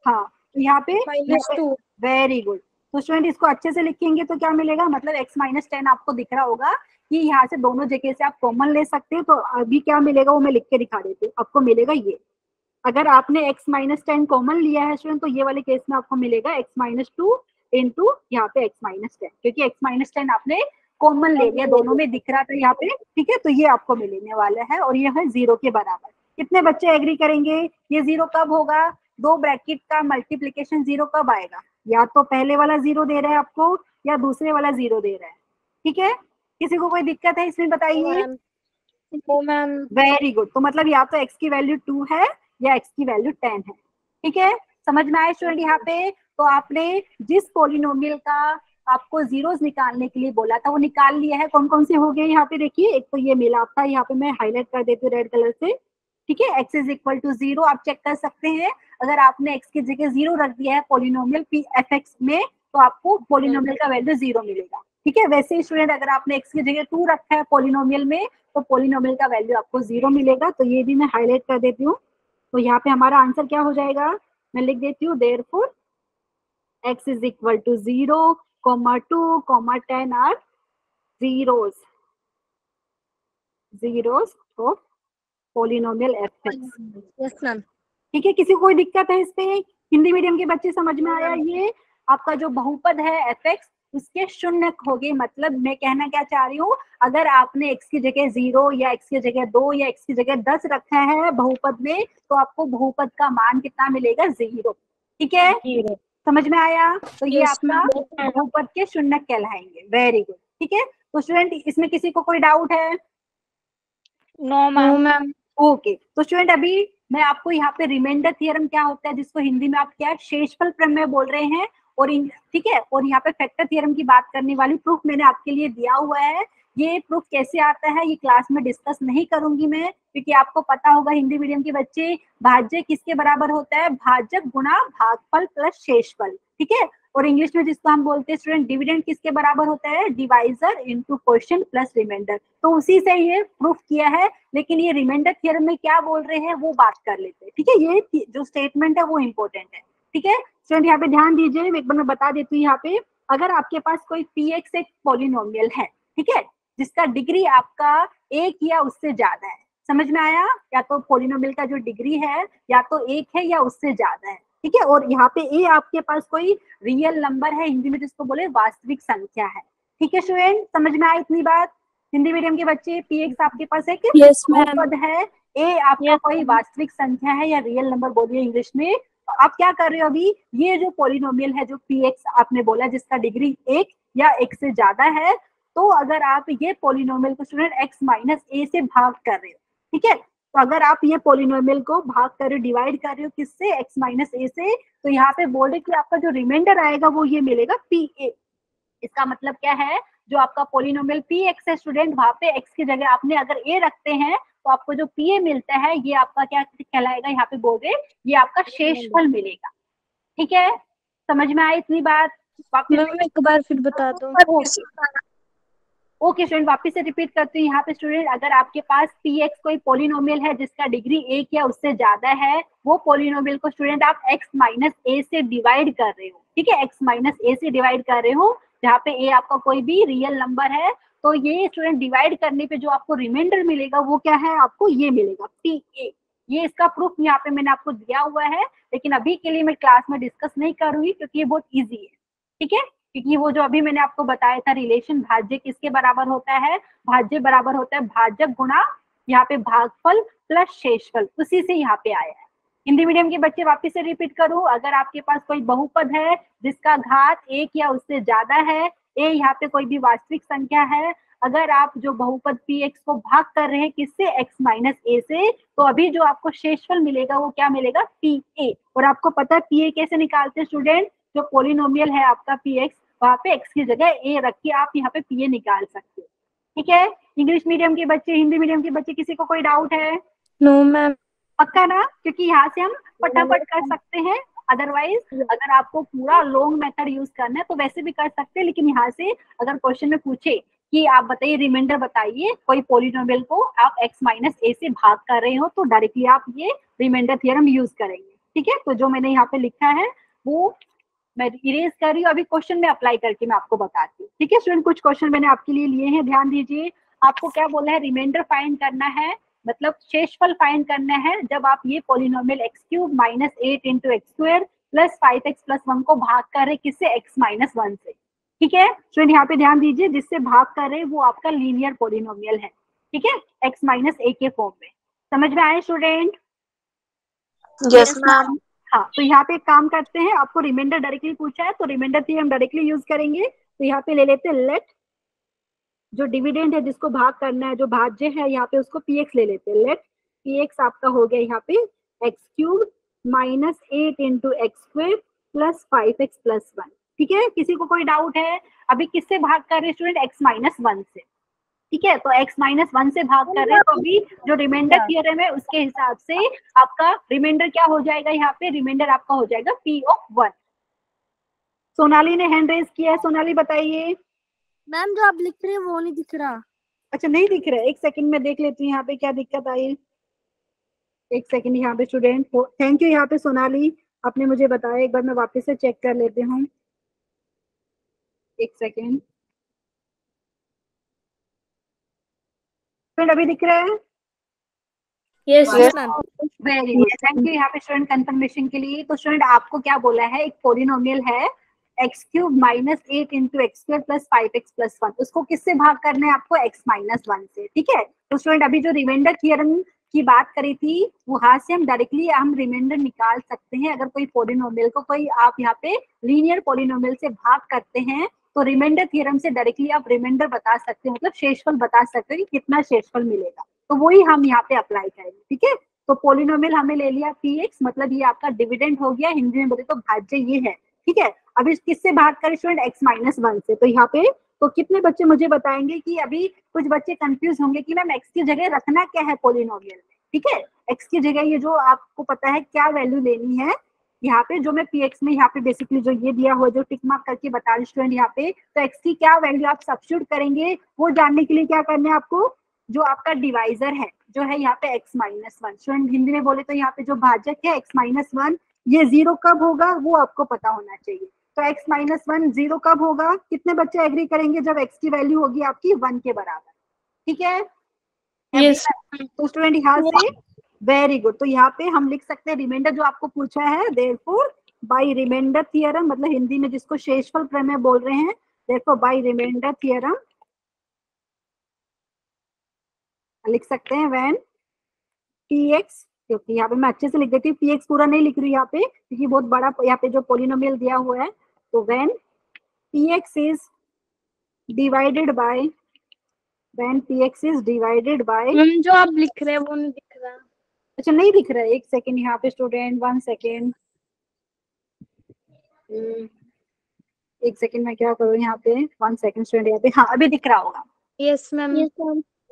हाँ, तो यहाँ पे -2। Very good. तो स्टूडेंट इसको अच्छे से लिखेंगे तो क्या मिलेगा, मतलब x माइनस 10 आपको दिख रहा होगा कि यहाँ से दोनों जगह से आप कॉमन ले सकते हो। तो अभी क्या मिलेगा वो मैं लिख के दिखा देती हूँ, आपको मिलेगा ये। अगर आपने x माइनस 10 कॉमन लिया है स्टूडेंट तो ये वाले केस में आपको मिलेगा x माइनस 2 इंटू यहाँ पे x माइनस 10, क्योंकि x माइनस 10 आपने कॉमन ले लिया, दोनों में दिख रहा था यहाँ पे। ठीक है, तो ये आपको मिलने वाला है और ये है 0 के बराबर। कितने बच्चे एग्री करेंगे, ये 0 कब होगा, 2 ब्रैकेट का मल्टीप्लीकेशन 0 कब आएगा, या तो पहले वाला 0 दे रहा है आपको या दूसरे वाला 0 दे रहा है। ठीक है, किसी को कोई दिक्कत है इसमें बताइए। वेरी गुड, तो मतलब या तो x की वैल्यू 2 है या x की वैल्यू 10 है। ठीक है, समझ में आया स्टूडेंट। यहाँ पे तो आपने जिस पॉलिनोमियल का आपको जीरोस निकालने के लिए बोला था वो निकाल लिया है। कौन कौन से हो गए यहाँ पे देखिए, एक तो ये मिला था, यहाँ पे मैं हाईलाइट कर देती हूँ रेड कलर से। ठीक है, x इज इक्वल टू 0 आप चेक कर सकते हैं। अगर आपने x की जगह 0 रख दिया है पॉलिनोमियल p(f(x) में तो आपको पॉलिनोमियल का वैल्यू 0 मिलेगा। ठीक है, वैसे ही स्टूडेंट अगर आपने x की जगह 2 रखा है पॉलिनोमियल में तो पॉलिनोमियल का वैल्यू आपको 0 मिलेगा। तो ये भी मैं हाईलाइट कर देती हूँ। तो यहाँ पे हमारा आंसर क्या हो जाएगा, मैं लिख देती हूँ, therefore x is equal to 0, 2, 10 are zeros of polynomial f(x). Yes ma'am. ठीक है, किसी को कोई दिक्कत है इस पे, हिंदी मीडियम के बच्चे समझ में आया। ये आपका जो बहुपद है f(x) उसके शून्यक हो गए। मतलब मैं कहना क्या चाह रही हूँ, अगर आपने x की जगह 0 या x की जगह 2 या x की जगह 10 रखा है बहुपद में तो आपको बहुपद का मान कितना मिलेगा, 0। ठीक है, समझ में आया। तो ये आपका बहुपद के शून्यक कहलाएंगे। Very good. ठीक है, तो स्टूडेंट इसमें किसी को कोई डाउट है। No ma'am. ओके, तो स्टूडेंट अभी मैं आपको यहाँ पे रिमाइंडर थ्योरम क्या होता है, जिसको हिंदी में आप क्या शेषफल प्रमेय बोल रहे हैं, और ठीक है, और यहाँ पे फैक्टर थ्योरम की बात करने वाली प्रूफ मैंने आपके लिए दिया हुआ है। ये प्रूफ कैसे आता है ये क्लास में डिस्कस नहीं करूंगी मैं, क्योंकि आपको पता होगा हिंदी मीडियम के बच्चे, भाज्य किसके बराबर होता है, भाजक गुणा भागफल प्लस शेषफल। ठीक है, और इंग्लिश में जिसको हम बोलते हैं स्टूडेंट डिविडेंड किसके बराबर होता है, divisor into quotient plus remainder. तो उसी से ये प्रूफ किया है, लेकिन ये रिमाइंडर थ्योरम में क्या बोल रहे हैं वो बात कर लेते हैं। ठीक है, ये जो स्टेटमेंट है वो इंपॉर्टेंट है। ठीक है स्टूडेंट, यहाँ पे ध्यान दीजिए, एक बार मैं बता देती हूँ। यहाँ पे अगर आपके पास कोई px एक पॉलिनोमियल है, ठीक है, जिसका डिग्री आपका 1 या उससे ज्यादा है, समझ में आया? या तो पॉलिनोमियल का जो डिग्री है या तो 1 है या उससे ज्यादा है, ठीक है। और यहाँ पे ए आपके पास कोई रियल नंबर है, हिंदी में जिसको बोले वास्तविक संख्या है, ठीक है स्टूडेंट, समझ में आया इतनी बात? हिंदी मीडियम के बच्चे, px आपके पास एक बहुपद है, ए आपका कोई वास्तविक संख्या है या रियल नंबर बोलिए इंग्लिश में। तो आप क्या कर रहे हो अभी, ये जो पॉलिनोमियल है जो px आपने बोला जिसका डिग्री 1 या 1 से ज्यादा है, तो अगर आप ये पॉलिनोमियल को स्टूडेंट x माइनस ए से भाग कर रहे हो, ठीक है, तो अगर आप ये पॉलिनोमियल को भाग कर रहे हो, डिवाइड कर रहे हो किससे, x माइनस ए से, तो यहाँ पे बोल रहे कि आपका जो रिमाइंडर आएगा वो ये मिलेगा pa। इसका मतलब क्या है, जो आपका पॉलिनोमियल px है स्टूडेंट, वहां पे x की जगह आपने अगर a रखते हैं तो आपको जो pa मिलता है ये आपका क्या कहलाएगा, यहाँ पे बोल रहे ये आपका शेषफल मिलेगा, ठीक है, समझ में आई इतनी बात? मैम एक बार फिर बता दो। ओके स्टूडेंट, वापस से रिपीट करती हूँ। यहाँ पे स्टूडेंट अगर आपके पास px कोई पॉलिनोमियल है जिसका डिग्री 1 या उससे ज्यादा है, वो पॉलिनोमियल को स्टूडेंट आप x माइनस ए से डिवाइड कर रहे हो, ठीक है, x माइनस ए से डिवाइड कर रहे हो, जहाँ पे a आपका कोई भी रियल नंबर है, तो ये स्टूडेंट डिवाइड करने पे जो आपको रिमाइंडर मिलेगा वो क्या है, आपको ये मिलेगा pa। ये इसका प्रूफ यहाँ पे मैंने आपको दिया हुआ है, लेकिन अभी के लिए मैं क्लास में डिस्कस नहीं करूंगी क्योंकि ये बहुत ईजी है, ठीक है, क्योंकि वो जो अभी मैंने आपको बताया था रिलेशन, भाज्य किसके बराबर होता है, भाज्य बराबर होता है भाजक गुणा यहाँ पे भागफल प्लस शेषफल, उसी से यहाँ पे आया है। हिंदी मीडियम के बच्चे वापस से रिपीट करूं, अगर आपके पास कोई बहुपद है जिसका घात 1 या उससे ज्यादा है, ए यहाँ पे कोई भी वास्तविक संख्या है, अगर आप जो बहुपद px को भाग कर रहे हैं किससे, x माइनस ए से, तो अभी जो आपको शेषफल मिलेगा वो क्या मिलेगा, pa। और आपको पता है pa कैसे निकालते हैं स्टूडेंट, जो पॉलिनोमियल है आपका px, वहां पे x की जगह a रख के आप यहाँ पे pa निकाल सकते हो, ठीक है। इंग्लिश मीडियम के बच्चे, हिंदी मीडियम के बच्चे, किसी को कोई डाउट है? No ma'am. पक्का ना? क्योंकि यहाँ से हम फटाफट कर सकते हैं, अदरवाइज अगर आपको पूरा लॉन्ग मेथड यूज करना है तो वैसे भी कर सकते हैं, लेकिन यहाँ से अगर क्वेश्चन में पूछे कि आप बताइए रिमाइंडर बताइए कोई पॉलिनोमियल को आप x माइनस ए से भाग कर रहे हो, तो डायरेक्टली आप ये रिमाइंडर थ्योरम यूज करेंगे, ठीक है। तो जो मैंने यहाँ पे लिखा है वो मैं इरेज कर रही हूँ, अभी क्वेश्चन में अप्लाई करके मैं आपको बताती हूँ, ठीक है स्टूडेंट। कुछ क्वेश्चन मैंने आपके लिए लिए हैं, ध्यान दीजिए। आपको क्या बोला है, रिमाइंडर फाइंड करना है, मतलब शेषफल फाइंड करना है जब आप ये polynomial x cube minus 8 into x square plus 5x plus 1 को भाग कर रहे किससे, x माइनस 1 से, ठीक है स्टूडेंट। यहाँ पे ध्यान दीजिए, जिससे भाग कर रहे वो आपका लीनियर पॉलिनोमियल है, ठीक है, x माइनस ए के फॉर्म में, समझ में आए स्टूडेंट? Yes ma'am. हाँ, तो यहाँ पे एक काम करते हैं, आपको रिमाइंडर डायरेक्टली पूछा है तो रिमाइंडर थ्योरम डायरेक्टली यूज करेंगे। तो यहाँ पे ले लेते हैं लेट, जो डिविडेंड है जिसको भाग करना है, जो भाज्य है यहाँ पे उसको px ले लेते हैं। लेट px आपका हो गया यहाँ पे x cube minus 8 into x square plus 5x plus 1, ठीक है। किसी को कोई डाउट है? अभी किससे भाग कर रहे हैं स्टूडेंट, x माइनस 1 से, ठीक है, तो x माइनस 1 से भाग कर रहे हैं, तो अभी जो रिमाइंडर थ्योरम है उसके हिसाब से आपका रिमाइंडर क्या हो जाएगा, यहाँ पे रिमाइंडर आपका हो जाएगा p ऑफ 1। सोनाली ने हैंड रेज किया है, सोनाली बताइए। मैम जो आप लिख रहे हैं वो नहीं दिख रहा। अच्छा नहीं दिख रहा है, एक सेकंड में देख लेती हूँ यहाँ पे क्या दिक्कत आई, एक सेकंड यहाँ पे स्टूडेंट। थैंक यू यहाँ पे सोनाली, आपने मुझे बताया, एक बार मैं वापस से चेक कर लेती हूँ, एक सेकंड। अभी दिख रहा है? Yes ma'am. Very good, thank you यहाँ पे स्टूडेंट कंफर्मेशन के लिए। तो स्टूडेंट आपको क्या बोला है, एक पॉलिनोमियल है x cube minus 8 into x square plus 5x plus 1, उसको किससे भाग करना है आपको, x माइनस 1 से, ठीक है। तो स्टूडेंट अभी जो रिमाइंडर थ्योरम की बात करी थी वहां से हम डायरेक्टली हम रिमाइंडर निकाल सकते हैं। अगर कोई पॉलिनोमियल को कोई आप यहाँ पे लीनियर पॉलिनोमियल से भाग करते हैं तो रिमाइंडर थ्योरम से डायरेक्टली आप रिमाइंडर बता सकते हैं, मतलब शेषफल बता सकते हैं कि कितना शेषफल मिलेगा, तो वही हम यहाँ पे अप्लाई करेंगे, ठीक है। तो पॉलिनोमियल हमें ले लिया px, मतलब ये आपका डिविडेंड हो गया, हिंदी में बोले तो भाज्य ये है, ठीक है। अभी किससे भाग करें स्टूडेंट, x माइनस 1 से, तो यहाँ पे तो कितने बच्चे मुझे बताएंगे कि अभी कुछ बच्चे कंफ्यूज होंगे कि मैम x की जगह रखना क्या है पॉलिनोमियल में, ठीक है। x की जगह ये जो आपको पता है क्या वैल्यू लेनी है, यहाँ पे जो मैं px में यहाँ पे बेसिकली जो ये दिया हुआ जो टिक मार्क करके बता रही स्टूडेंट यहाँ पे, तो x की क्या वैल्यू आप सब्स्टिट्यूट करेंगे वो जानने के लिए क्या करना है आपको, जो आपका डिवाइजर है जो है यहाँ पे x माइनस 1, स्टूडेंट हिंदी में बोले तो यहाँ पे जो भाजक है x माइनस 1, ये 0 कब होगा वो आपको पता होना चाहिए, तो x माइनस 1 0 कब होगा? कितने बच्चे एग्री करेंगे? जब x की वैल्यू होगी आपकी 1 के बराबर, ठीक है। यस तो स्टूडेंट यहाँ से वेरी गुड। तो यहाँ पे हम लिख सकते हैं रिमाइंडर जो आपको पूछा है, देयरफॉर बाय रिमाइंडर थ्योरम, मतलब हिंदी में जिसको शेषफल प्रमेय बोल रहे हैं, देयरफॉर बाय रिमाइंडर थ्योरम लिख सकते हैं व्हेन px, क्योंकि यहाँ पे मैं अच्छे से लिख देती हूँ, px पूरा नहीं लिख रही हूँ यहाँ पे क्योंकि बहुत बड़ा यहाँ पे जो पोलिनोमियल दिया हुआ है। तो when px is divided bye, when px is divided bye, ma'am जो आप लिख रहे हैं वो नहीं दिख रहा। अच्छा नहीं दिख रहा है, एक सेकेंड यहाँ पे स्टूडेंट, 1 सेकेंड, एक सेकेंड मैं क्या करूँ यहाँ पे, 1 सेकेंड स्टूडेंट, यहाँ पे हाँ अभी दिख रहा होगा। Yes ma'am.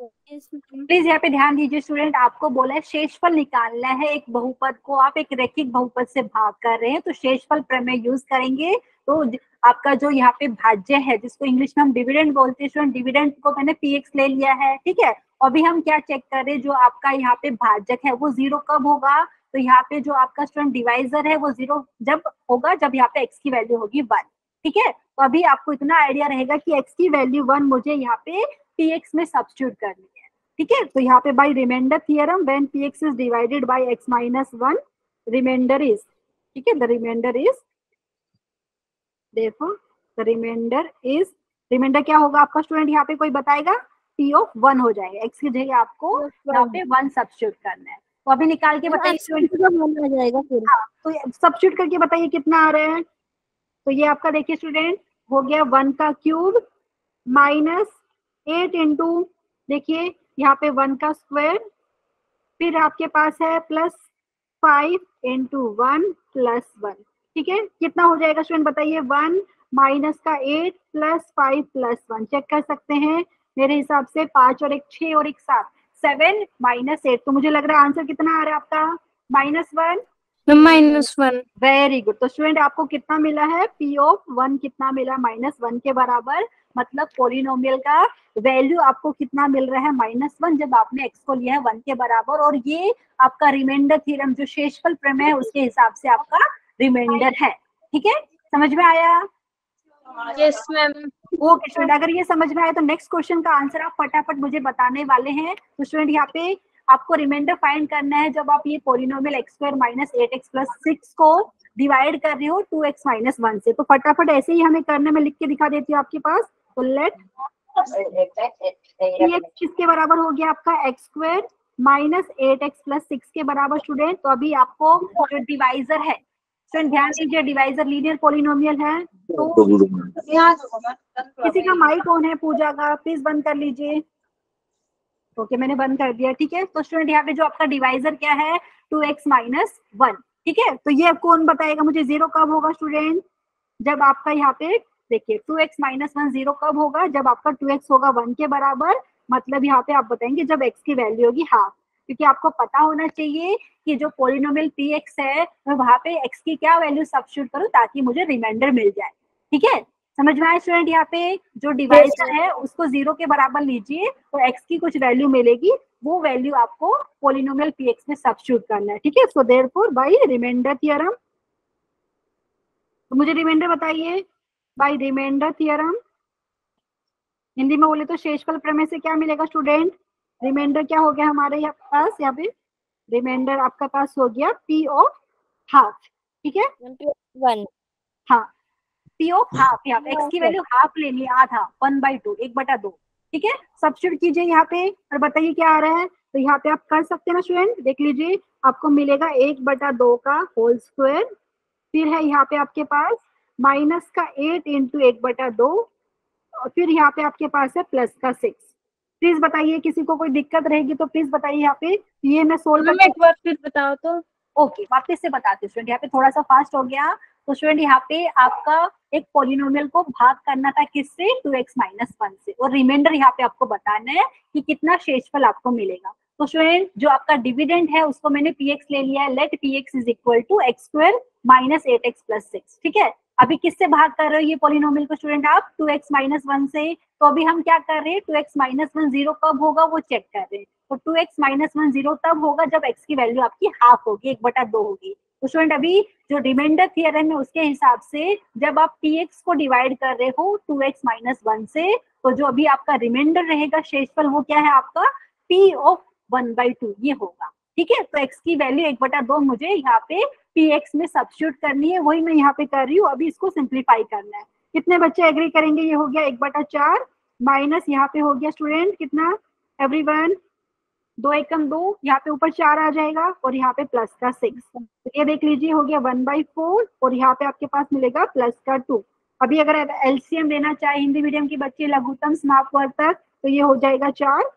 प्लीज यहाँ पे ध्यान दीजिए स्टूडेंट, आपको बोला है शेषफल निकालना है एक बहुपद को, आप एक रैखिक बहुपद से भाग कर रहे हैं तो शेषफल प्रमेय यूज करेंगे। तो आपका जो यहाँ पे भाज्य है जिसको इंग्लिश में हम डिविडेंड बोलते हैं स्टूडेंट, डिविडेंड को मैंने px ले लिया है, ठीक है। अभी हम क्या चेक कर रहे हैं, जो आपका यहाँ पे भाजक है वो 0 कब होगा? तो यहाँ पे जो आपका स्टूडेंट डिवाइजर है वो 0 जब होगा जब यहाँ पे x की वैल्यू होगी 1, ठीक है। तो अभी आपको इतना आइडिया रहेगा कि x की वैल्यू 1 मुझे यहाँ पे px में सब्स्टिट्यूट करनी है, ठीक है। तो यहाँ पे by remainder theorem when px is divided by x minus 1, remainder is, ठीक है, द रिमाइंडर इज, देखो द रिमाइंडर इज, रिमाइंडर क्या होगा आपका स्टूडेंट, यहाँ पे कोई बताएगा? p ऑफ 1 हो जाएगा, x की जगह आपको यहाँ पे 1 सब्स्टिट्यूट करना है। तो अभी निकाल के बताइए स्टूडेंट, आ जाएगा फिर। हाँ तो सब्स्टिट्यूट करके बताइए कितना आ रहा है। तो ये आपका देखिए स्टूडेंट हो गया 1 का क्यूब माइनस 8 इंटू, देखिए यहाँ पे 1 का स्क्वायर, फिर आपके पास है प्लस 5 इंटू 1 प्लस 1, ठीक है। कितना हो जाएगा स्टूडेंट बताइए? 1 माइनस का 8 प्लस 5 प्लस 1, चेक कर सकते हैं मेरे हिसाब से 5 और 1 6 और 1 7, 7 माइनस 8, तो मुझे लग रहा है आंसर कितना आ रहा है आपका? -1, -1। Very good. तो स्टूडेंट आपको कितना मिला है? p ऑफ 1 कितना मिला? -1 के बराबर, मतलब पोलिनोमियल का वैल्यू आपको कितना मिल रहा है? -1, जब आपने x को लिया है 1 के बराबर। और ये आपका रिमाइंडर थ्योरम जो शेषफल प्रमेय है उसके हिसाब से आपका रिमाइंडर है, ठीक है। समझ में आया? Yes ma'am. ओके स्टूडेंट, अगर ये समझ में आया तो नेक्स्ट क्वेश्चन का आंसर आप फटाफट मुझे बताने वाले हैं। तो स्टूडेंट यहाँ पे आपको रिमाइंडर फाइंड करना है जब आप ये polynomial x² minus 8x plus 6 को डिवाइड कर रहे हो 2x माइनस 1 से। तो फटाफट ऐसे ही हमें करने में लिख के दिखा देती हूँ आपके पास। तो लेट किसके बराबर हो गया आपका? x² माइनस 8x प्लस 6 के बराबर स्टूडेंट। तो अभी आपको जो डिवाइजर है स्टूडेंट ध्यान दीजिए, डिवाइजर लीनियर पोलिनोमियल है। तो किसी का माइक ऑन है? पूजा का प्लीज बंद कर लीजिए। ओके मैंने बंद कर दिया, ठीक है। तो स्टूडेंट यहाँ पे जो आपका डिवाइजर क्या है? 2x माइनस 1, ठीक है। तो ये कौन बताएगा मुझे 0 कब होगा स्टूडेंट? जब आपका यहाँ पे देखिए 2x माइनस 1 0 कब होगा? जब आपका 2x होगा 1 के बराबर, मतलब यहाँ पे आप बताएंगे जब x की वैल्यू होगी हाफ, क्योंकि आपको पता होना चाहिए कि जो पोलिनोमियल px है मैं वहां पे x की क्या वैल्यू सब्स्टिट्यूट करूं ताकि मुझे रिमाइंडर मिल जाए, ठीक है। समझ में आया स्टूडेंट? यहाँ पे जो डिवाइजर है उसको 0 के बराबर लीजिए तो x की कुछ वैल्यू मिलेगी, वो वैल्यू आपको पोलिनोमियल px में सब्स्टिट्यूट करना है, ठीक है। So therefore by remainder theorem, तो मुझे रिमाइंडर बताइए बाय रिमाइंडर थ्योरम, हिंदी में बोले तो शेषफल प्रमेय से क्या मिलेगा स्टूडेंट? रिमाइंडर क्या हो गया हमारे यहाँ पास? यहाँ पे रिमाइंडर आपका पास हो गया p ऑफ हाफ, ठीक है। 1 हाँ p ऑफ हाफ, यहाँ पे x की वैल्यू हाफ लेनी है, आधा, 1/2, 1/2, ठीक है। सब्स्टिट्यूट कीजिए यहाँ पे और बताइए क्या आ रहा है। तो यहाँ पे आप कर सकते हैं ना स्टूडेंट, देख लीजिए आपको मिलेगा 1/2 का होल स्क्वायर, फिर है यहाँ पे आपके पास माइनस का 8 इंटू 1/2, और फिर यहाँ पे आपके पास है प्लस का 6। प्लीज बताइए किसी को कोई दिक्कत रहेगी तो प्लीज बताइए यहाँ पे। ये मैं सोल्व मैम एक बार फिर बताओ तो। ओके वापस से बताती हूँ स्टूडेंट, यहाँ पे थोड़ा सा फास्ट हो गया। तो स्टूडेंट यहाँ पे आपका एक पोलिनोमियल को भाग करना था किससे? 2x माइनस 1 से, और रिमाइंडर यहाँ पे आपको बताना है कि कितना शेषफल आपको मिलेगा। तो स्टूडेंट जो आपका डिविडेंड है उसको मैंने px ले लिया है, let px is equal to x² minus 8x plus 6, ठीक है। अभी किससे भाग कर रहे हो ये पोलिनोमियल को स्टूडेंट आप? 2x माइनस 1 से। तो अभी हम क्या कर रहे हैं? 2x माइनस 1 0 कब होगा वो चेक कर रहे हैं। तो 2x माइनस 1 0 तब होगा जब x की वैल्यू आपकी हाफ होगी, 1/2 होगी, तो स्टूडेंट अभी जो रिमाइंडर थ्योरम है उसके हिसाब से जब आप px को डिवाइड कर रहे हो 2x माइनस 1 से, तो जो अभी आपका रिमाइंडर रहेगा शेषफल वो क्या है आपका p ऑफ 1/2 ये होगा। ठीक है, तो x की वैल्यू 1/2 मुझे यहाँ पे px में सब्स्टिट्यूट करनी है, वही मैं यहाँ पे कर रही हूँ। अभी इसको सिंप्लीफाई करना है। कितने बच्चे एग्री करेंगे? ये हो गया 1/4 माइनस यहाँ पे हो गया स्टूडेंट कितना एवरीवन 2 एकम 2, यहाँ पे ऊपर 4 आ जाएगा और यहाँ पे प्लस का 6, तो ये देख लीजिए हो गया 1/4 और यहाँ पे आपके पास मिलेगा प्लस का 2। अभी अगर एलसीएम लेना चाहे हिंदी मीडियम की बच्चे लघुत्तम समापवर्तक तो ये हो जाएगा 4,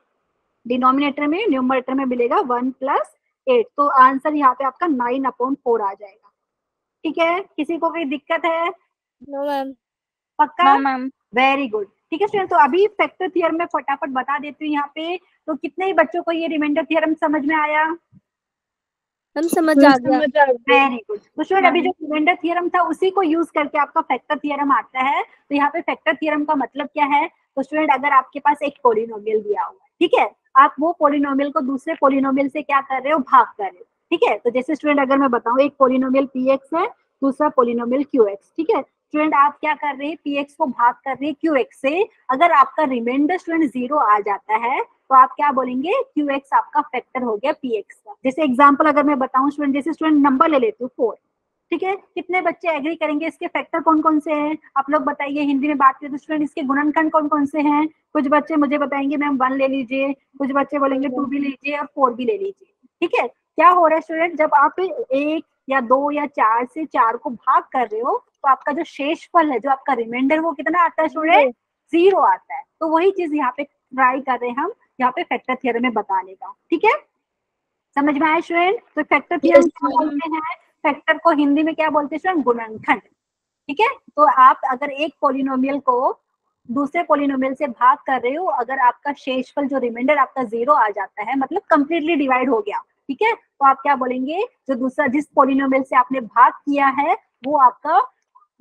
डिनोमिनेटर में न्यूमरेटर में मिलेगा 1 + 8, तो आंसर यहाँ पे आपका 9/4 आ जाएगा। ठीक है, किसी को कोई दिक्कत है? No ma'am. पक्का? No ma'am. Very good. ठीक है स्टूडेंट, तो अभी फैक्टर थ्योरम में फटाफट बता देती हूँ यहाँ पे। तो कितने ही बच्चों को ये रिमाइंडर थ्योरम समझ में आया? हम समझ आ गया। Very good. तो स्टूडेंट अभी जो रिमाइंडर थ्योरम था उसी को यूज करके आपका फैक्टर थ्योरम आता है। तो यहाँ पे फैक्टर थ्योरम का मतलब क्या है? तो स्टूडेंट अगर आपके पास एक पॉलिनोमियल दिया हुआ है, ठीक है, आप वो पॉलिनोमियल को दूसरे पॉलिनोमियल से क्या कर रहे हो? भाग कर रहे हो। ठीक है, तो जैसे स्टूडेंट अगर मैं बताऊं एक पॉलिनोमियल px है, दूसरा पॉलिनोमियल qx, ठीक है, स्टूडेंट आप क्या कर रहे हैं? px को भाग कर रहे हैं qx से। अगर आपका रिमाइंडर स्टूडेंट 0 आ जाता है तो आप क्या बोलेंगे? qx आपका फैक्टर हो गया px का। जैसे एग्जांपल अगर मैं बताऊं स्टूडेंट, जैसे स्टूडेंट नंबर ले लेती हूँ 4, ठीक है, कितने बच्चे एग्री करेंगे इसके फैक्टर कौन कौन से हैं? आप लोग बताइए। हिंदी में बात करें तो स्टूडेंट इसके गुणनखंड कौन कौन से हैं? कुछ बच्चे मुझे बताएंगे मैम 1 ले लीजिए, कुछ बच्चे बोलेंगे 2 भी लीजिए और 4 भी ले लीजिए। ठीक है, क्या हो रहा है स्टूडेंट, जब आप 1 या 2 या 4 से 4 को भाग कर रहे हो तो आपका जो शेषफल है, जो आपका रिमाइंडर, वो कितना आता है स्टूडेंट? 0 आता है। तो वही चीज यहाँ पे ट्राई कर रहे हैं हम यहाँ पे फैक्टर थ्योरम में बताने का। ठीक है, समझ में आया स्टूडेंट? तो फैक्टर थ्योरम क्या बोलते हैं? फैक्टर को हिंदी में क्या बोलते हैं स्टूडेंट? गुणनखंड। ठीक है, तो आप अगर एक पॉलिनोमियल को दूसरे पॉलिनोमियल से भाग कर रहे हो, अगर आपका शेषफल जो रिमाइंडर आपका 0 आ जाता है, मतलब कंप्लीटली डिवाइड हो गया, ठीक है, तो आप क्या बोलेंगे? जो दूसरा जिस पॉलिनोमियल से आपने भाग किया है वो आपका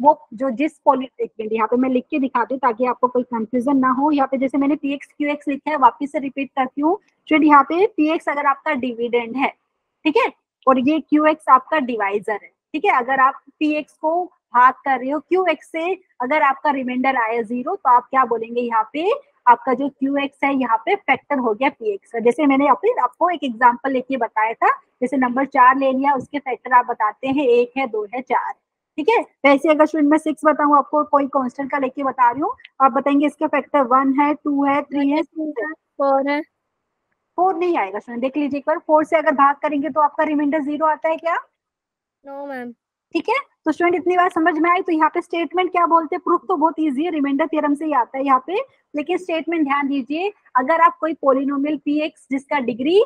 वो जो जिस पॉलिनोमियल, यहाँ पे मैं लिख के दिखाती हूँ ताकि आपको कोई कंफ्यूजन ना हो। यहाँ पे जैसे मैंने px qx लिखा है, वापिस से रिपीट करती हूँ स्टूडेंट, यहाँ पे px अगर आपका डिविडेंड है, ठीक है, और ये qx आपका डिवाइजर है। ठीक है, अगर आप px को भाग कर रहे हो qx से, अगर आपका रिमाइंडर आया 0 तो आप क्या बोलेंगे? यहाँ पे आपका जो qx है यहाँ पे फैक्टर हो गया px का। जैसे मैंने आपको एक एग्जांपल लेके बताया था, जैसे नंबर 4 ले लिया, उसके फैक्टर आप बताते हैं 1 है, 2 है, 4। ठीक है, वैसे अगर स्टूडेंट मैं 6 बताऊं आपको, कोई कांस्टेंट का लेके बता रही हूँ, आप बताएंगे इसका फैक्टर 1 है, 2 है, 3 है, 4 है। 4 नहीं आएगा स्टूडेंट। देख लीजिए एक बार, 4 से अगर भाग करेंगे तो आपका रिमाइंडर 0 आता है क्या? No ma'am. ठीक है, तो स्टूडेंट इतनी बात समझ में आई। तो यहाँ पे स्टेटमेंट क्या बोलते हैं? प्रूफ तो बहुत इजी है, रिमाइंडर थ्योरम से ही आता है यहाँ पे, लेकिन स्टेटमेंट ध्यान दीजिए। अगर आप कोई पॉलिनोमियल px जिसका डिग्री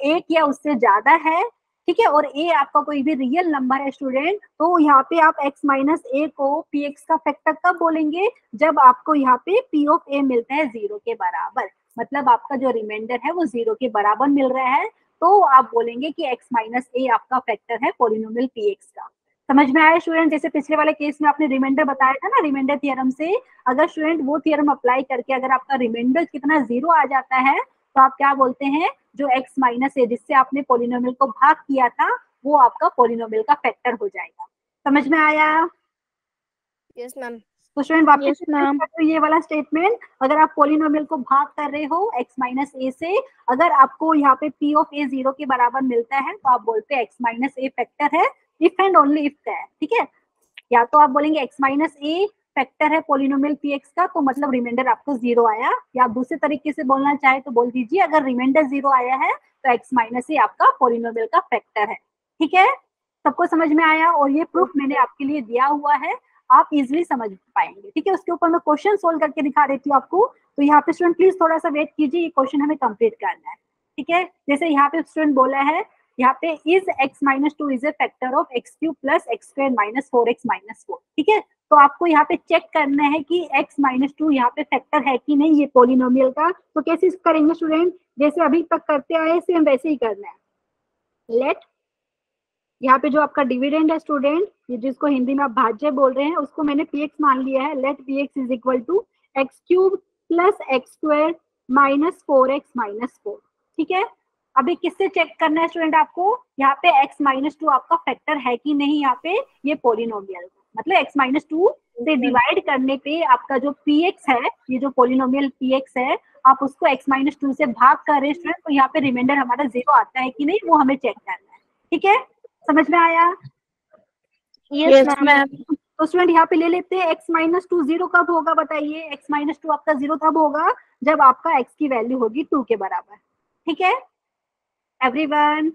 1 या उससे ज्यादा है, ठीक है, और a आपका कोई भी रियल नंबर है स्टूडेंट, तो यहाँ पे आप x माइनस a को px का फैक्टर कब बोलेंगे? जब आपको यहाँ पे p ऑफ a मिलता है 0 के बराबर, मतलब आपका जो रिमाइंडर है वो 0 के बराबर मिल रहा है, तो आप बोलेंगे कि x माइनस a आपका फैक्टर है पॉलिनोमियल px का। समझ में आया स्टूडेंट? जैसे पिछले वाले केस में आपने रिमाइंडर बताया था ना, रिमाइंडर थ्योरम से अगर स्टूडेंट वो थ्योरम अप्लाई करके अगर आपका रिमाइंडर कितना 0 आ जाता है तो आप क्या बोलते हैं? जो x माइनस ए जिससे आपने पॉलिनोमियल को भाग किया था वो आपका पॉलिनोमियल का फैक्टर हो जाएगा। समझ में आया? Yes ma'am. तो स्टूडेंट वापस Yes, ma'am. ये वाला स्टेटमेंट, अगर आप पॉलिनोमियल को भाग कर रहे हो x माइनस ए से, अगर आपको यहाँ पे p ऑफ a 0 के बराबर मिलता है तो आप बोलते हैं x माइनस ए फैक्टर है, इफ एंड ओनली इफ का है। ठीक है, या तो आप बोलेंगे x माइनस ए फैक्टर है पॉलिनोमियल px का, तो मतलब रिमाइंडर आपको 0 आया, या आप दूसरे तरीके से बोलना चाहे तो बोल दीजिए अगर रिमाइंडर 0 आया है तो x माइनस ए आपका पॉलिनोमियल का फैक्टर है। ठीक है, सबको समझ में आया? और ये प्रूफ मैंने आपके लिए दिया हुआ है, आप इजिली समझ पाएंगे। ठीक है, उसके ऊपर मैं क्वेश्चन सोल्व करके दिखा देती हूँ आपको। तो यहाँ पे स्टूडेंट प्लीज थोड़ा सा वेट कीजिए, ये क्वेश्चन हमें कंप्लीट करना है। ठीक है, जैसे यहाँ पे स्टूडेंट बोला है, यहाँ पे is x minus 2 is a factor of x cube plus x square minus 4x minus 4। ठीक है, तो आपको यहाँ पे चेक करना है कि x माइनस 2 यहाँ पे फैक्टर है कि नहीं ये पॉलिनोमियल का। तो कैसे करेंगे स्टूडेंट? जैसे अभी तक करते आए सेम वैसे ही करना है। लेट, यहाँ पे जो आपका डिविडेंड है स्टूडेंट, ये जिसको हिंदी में आप भाज्य बोल रहे हैं, उसको मैंने px मान लिया है। Let px is equal to x cube plus x square minus 4x minus 4। ठीक है, अभी किससे चेक करना है स्टूडेंट आपको, यहाँ पे x माइनस टू आपका फैक्टर है कि नहीं, यहाँ पे ये पोलिनोमियल, मतलब x माइनस टू से डिवाइड करने पे आपका जो px है, ये जो पोलिनोमियल px है, आप उसको x माइनस टू से भाग कर रहे स्टूडेंट, तो यहाँ पे रिमाइंडर हमारा 0 आता है कि नहीं, वो हमें चेक करना है। ठीक है, समझ में आया? Yes ma'am. तो स्टूडेंट यहाँ पे ले लेते हैं x माइनस टू 0 कब होगा बताइए, x माइनस टू आपका 0 तब होगा जब आपका x की वैल्यू होगी 2 के बराबर। ठीक है एवरीवन?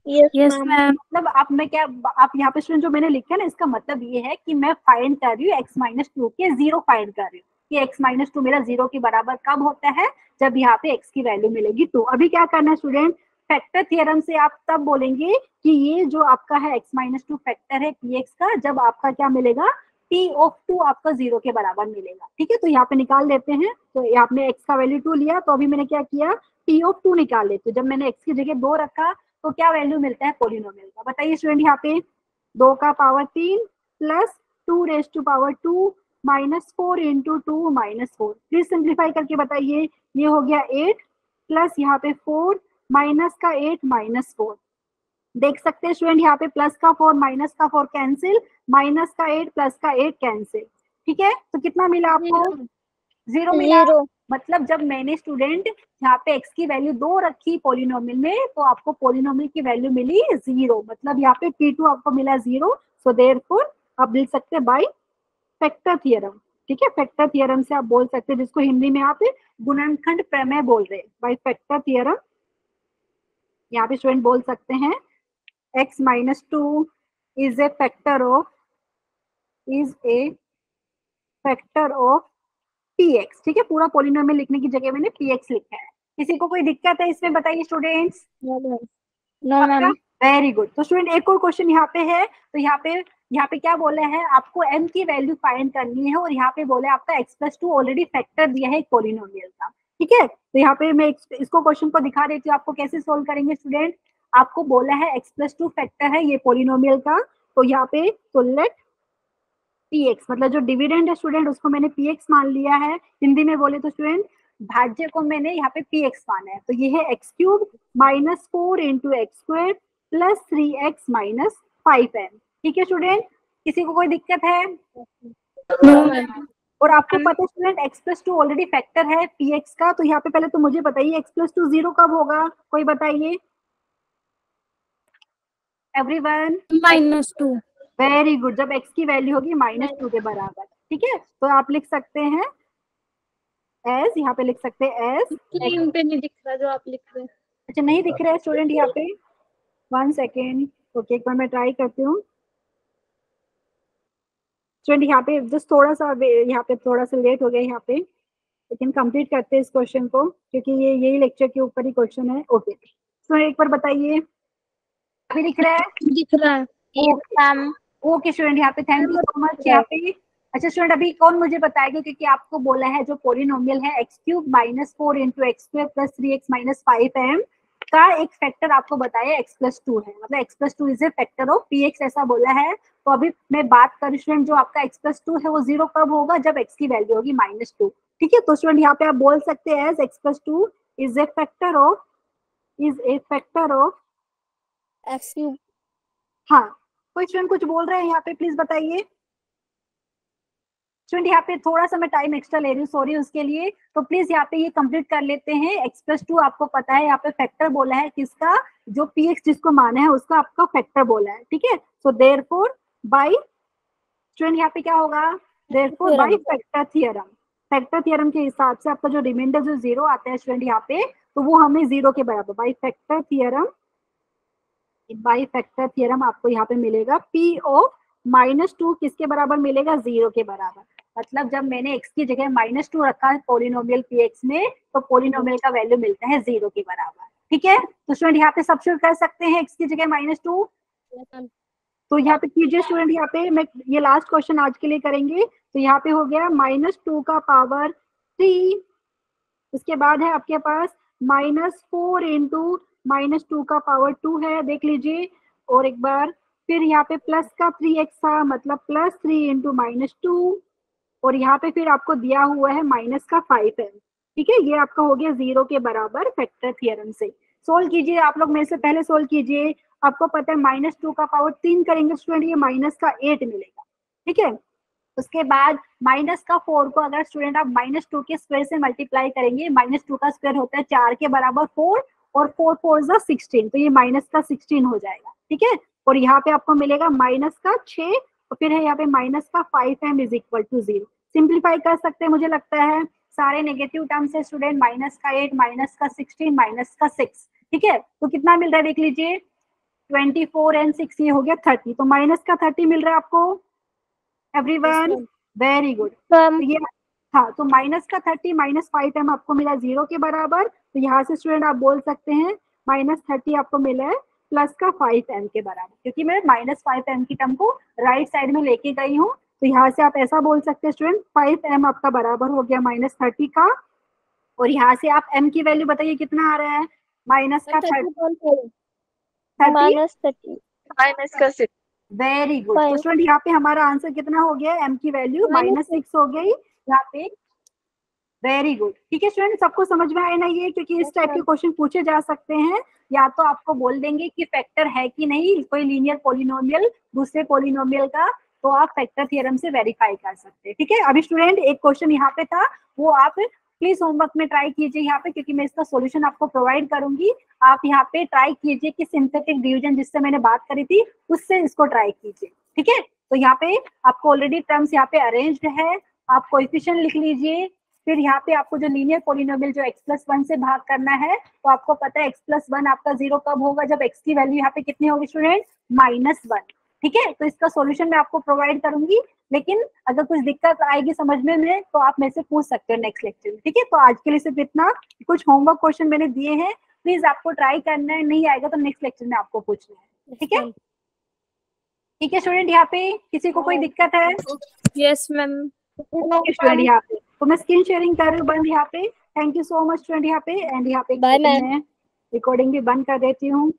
Yes ma'am. मतलब आप मैं क्या, आप यहाँ पे स्टूडेंट जो मैंने लिखा है ना, इसका मतलब ये है कि मैं फाइंड कर रही हूँ x माइनस टू के 0 फाइंड कर रही हूँ कि x माइनस टू मेरा 0 के बराबर कब होता है, जब यहाँ पे x की वैल्यू मिलेगी 2। अभी क्या करना है स्टूडेंट, फैक्टर थ्योरम से आप तब बोलेंगे कि ये जो आपका है x माइनस टू फैक्टर है px का, जब आपका क्या मिलेगा, p ऑफ 2 आपका 0 के बराबर मिलेगा। ठीक है, तो यहाँ पे निकाल लेते हैं। तो यहाँ पे x का वैल्यू 2 लिया, तो अभी मैंने क्या किया, p ऑफ 2 निकाल लेते। जब मैंने x की जगह 2 रखा तो क्या वैल्यू मिलता है पोलिनोमियल का, बताइए स्टूडेंट। यहाँ पे 2 का power 3 plus 2 raise to power 2 minus 4 into 2 minus 4। Please simplify करके बताइए, ये हो गया 8 प्लस यहाँ पे 4 माइनस का 8 माइनस 4। देख सकते हैं स्टूडेंट, यहाँ पे प्लस का 4 माइनस का 4 कैंसिल, माइनस का 8 प्लस का 8 कैंसिल। ठीक है, तो कितना मिला आपको, 0 मिला। मतलब जब मैंने स्टूडेंट यहाँ पे x की वैल्यू 2 रखी पोलिनोमियल में, तो आपको पोलिनोमियल की वैल्यू मिली 0, मतलब यहाँ पे p2 आपको मिला 0। सो देयरफॉर आप लिख सकते हैं बाय फैक्टर थ्योरम। ठीक है, फैक्टर थ्योरम से आप बोल सकते हैं, जिसको हिंदी में आप गुणनखंड प्रमेय बोल रहे हैं, बाय फैक्टर थ्योरम। यहाँ पे स्टूडेंट बोल सकते हैं x minus two is a factor of px। ठीक है, पूरा पोलिनोमियल लिखने की जगह मैंने px लिखा है। किसी को कोई दिक्कत है इसमें बताइए students? No ma'am. Very good. तो स्टूडेंट एक और क्वेश्चन यहाँ पे है। तो यहाँ पे क्या बोला है, आपको m की वैल्यू फाइंड करनी है, और यहाँ पे बोला है आपका x plus two already factor दिया है एक पोलिनोमियल का। ठीक है, तो यहाँ पे मैं इसको क्वेश्चन को दिखा देती हूँ, आपको कैसे सोल्व करेंगे स्टूडेंट। आपको बोला है x प्लस टू फैक्टर है ये पोलिनोमियल का, तो यहाँ पे तो लेट px, मतलब जो डिविडेंड है स्टूडेंट उसको मैंने px मान लिया है। हिंदी में बोले तो स्टूडेंट भाज्य को मैंने यहाँ पे px माना है, तो ये है x cube minus 4 into x square plus 3x minus 5m। ठीक है स्टूडेंट, किसी को कोई दिक्कत है? और आपको पता है student x plus two already factor है px का, तो यहाँ पे पहले तो मुझे बताइए x प्लस टू 0 कब होगा, कोई बताइए एवरीवन। -2। वेरी गुड, जब x की वैल्यू होगी -2 के बराबर। ठीक है, तो आप लिख सकते हैं एज, यहाँ पे लिख सकते हैं एज, स्क्रीन पे नहीं दिख रहा जो आप लिख रहे हैं। अच्छा नहीं दिख रहा है स्टूडेंट यहाँ पे, 1 सेकेंड। ओके, एक बार मैं ट्राई करती हूँ स्टूडेंट। यहाँ पे जस्ट थोड़ा सा लेट हो गया यहाँ पे, लेकिन कंप्लीट करते हैं इस क्वेश्चन को, क्योंकि ये यही लेक्चर के ऊपर ही क्वेश्चन है। ओके, तो एक बार बताइए, अभी दिख रहा है? दिख रहा है। ओके स्टूडेंट, यहाँ पे थैंक यू सो मच। यहाँ पे अच्छा स्टूडेंट, अभी कौन मुझे बताएगा, क्योंकि आपको बोला है जो पोलिनोमियल है x cube minus 4 into x square plus 3x minus 5m का एक फैक्टर आपको बताया x प्लस टू है, मतलब x plus two is a factor of px, ऐसा बोला है। तो अभी मैं बात कर स्टूडेंट, जो आपका x प्लस टू है वो 0 कब होगा, जब x की वैल्यू होगी -2। ठीक है, तो स्टूडेंट यहाँ पे आप बोल सकते हैं x plus two is a factor of x cube. हाँ, कोई स्टूडेंट कुछ बोल रहे हैं यहाँ पे, प्लीज बताइए स्टूडेंट। यहाँ पे थोड़ा सा मैं टाइम एक्स्ट्रा ले रही हूँ, सॉरी उसके लिए। तो प्लीज यहाँ पे ये कंप्लीट कर लेते हैं। x प्लस टू आपको पता है यहाँ पे फैक्टर बोला है किसका, जो px जिसको माना है उसका आपका फैक्टर बोला है। ठीक है, सो देयरफॉर बाय स्टूडेंट यहाँ पे क्या होगा, therefore by factor theorem. Factor theorem के हिसाब से आपका जो रिमाइंडर जो 0 आता है स्टूडेंट यहाँ पे, तो वो हमें 0 के बराबर बाय फैक्टर थ्योरम आपको यहाँ पे मिलेगा p ऑफ -2 किसके बराबर मिलेगा, 0 के बराबर। मतलब जब मैंने x की जगह -2 रखा है पोलिनोमियल px में, तो पोलिनोमियल का वैल्यू मिलता है 0 के बराबर। ठीक है, तो स्टूडेंट यहाँ पे सब्स्टिट्यूट कर सकते हैं x की जगह -2। तो यहाँ पे कीजिए स्टूडेंट, यहाँ पे मैं ये लास्ट क्वेश्चन आज के लिए करेंगे। तो यहाँ पे हो गया -2 का पावर 3, इसके बाद है आपके पास -4 इंटू -2 का पावर 2 है, देख लीजिए। और एक बार फिर यहाँ पे प्लस का 3x था, मतलब +3 इंटू -2, और यहाँ पे फिर आपको दिया हुआ है माइनस का 5m। ठीक है, ये आपका हो गया 0 के बराबर फैक्टर थ्योरम से। सोल्व कीजिए आप लोग, मेरे से पहले सोल्व कीजिए। आपको पता है -2 का पावर 3 करेंगे स्टूडेंट, ये -8 मिलेगा। ठीक है, उसके बाद -4 को अगर स्टूडेंट आप -2 के स्क्वायर से मल्टीप्लाई करेंगे, -2 का स्क्वायर होता है 4 के बराबर 4, और 4 4 16, तो ये -16 हो जाएगा। ठीक है, और यहाँ पे आपको मिलेगा -6, और फिर है यहाँ पे -5m is equal to 0। Simplify कर सकते हैं मुझे लगता है, सारे नेगेटिव टर्म से स्टूडेंट -8, -16, -6। ठीक है, तो कितना मिल रहा है देख लीजिए, 24 and 6 ये हो गया 30, तो -30 मिल रहा है आपको एवरीवन। Very good. तो ये हाँ, तो -30 -5m आपको मिला 0 के बराबर, तो यहाँ से स्टूडेंट आप बोल सकते हैं -30 आपको मिला है +5m के बराबर, क्योंकि मैं -5m की टर्म को राइट साइड में लेके गई हूँ। तो यहाँ से आप ऐसा बोल सकते हैं स्टूडेंट 5m आपका बराबर हो गया -30 का, और यहाँ से आप m की वैल्यू बताइए कितना आ रहा है, -30। Very good. तो स्टूडेंट यहाँ पे हमारा आंसर कितना हो गया, m की वैल्यू -6 हो गई यहाँ पे। Very good. ठीक है स्टूडेंट, सबको समझ में आए ना ये, क्योंकि इस टाइप के क्वेश्चन पूछे जा सकते हैं। या तो आपको बोल देंगे कि फैक्टर है कि नहीं कोई लीनियर पॉलिनोमियल दूसरे पॉलिनोमियल का, तो आप फैक्टर थ्योरम से वेरीफाई कर सकते हैं। ठीक है, अभी स्टूडेंट एक क्वेश्चन यहाँ पे था, वो आप प्लीज होमवर्क में ट्राई कीजिए यहाँ पे, क्योंकि मैं इसका सॉल्यूशन आपको प्रोवाइड करूंगी। आप यहाँ पे ट्राई कीजिए कि सिंथेटिक डिवीजन जिससे मैंने बात करी थी उससे इसको ट्राई कीजिए। ठीक है, तो यहाँ पे आपको ऑलरेडी टर्म्स यहाँ पे अरेंज्ड है, आप कोएफिशिएंट लिख लीजिए। फिर यहाँ पे आपको जो लीनियर पॉलिनोमियल जो x+1 से भाग करना है, तो आपको पता है x+1 आपका 0 कब होगा, जब x की वैल्यू यहाँ पे कितनी होगी स्टूडेंट, -1। ठीक है, तो इसका सॉल्यूशन मैं आपको प्रोवाइड करूंगी, लेकिन अगर कुछ दिक्कत आएगी समझने में तो आप मेरे से पूछ सकते हो नेक्स्ट लेक्चर में। ठीक है, तो आज के लिए सिर्फ इतना, कुछ होमवर्क क्वेश्चन मैंने दिए हैं, प्लीज आपको ट्राई करना है, नहीं आएगा तो नेक्स्ट लेक्चर में आपको पूछना है। ठीक है, ठीक है स्टूडेंट, यहाँ पे किसी को कोई दिक्कत है? Yes ma'am. स्टूडेंट यहाँ पे तो मैं स्क्रीन शेयरिंग कर रही हूँ बंद यहाँ पे। Thank you so much student यहाँ पे, एंड यहाँ पे मैं रिकॉर्डिंग भी बंद कर देती हूँ।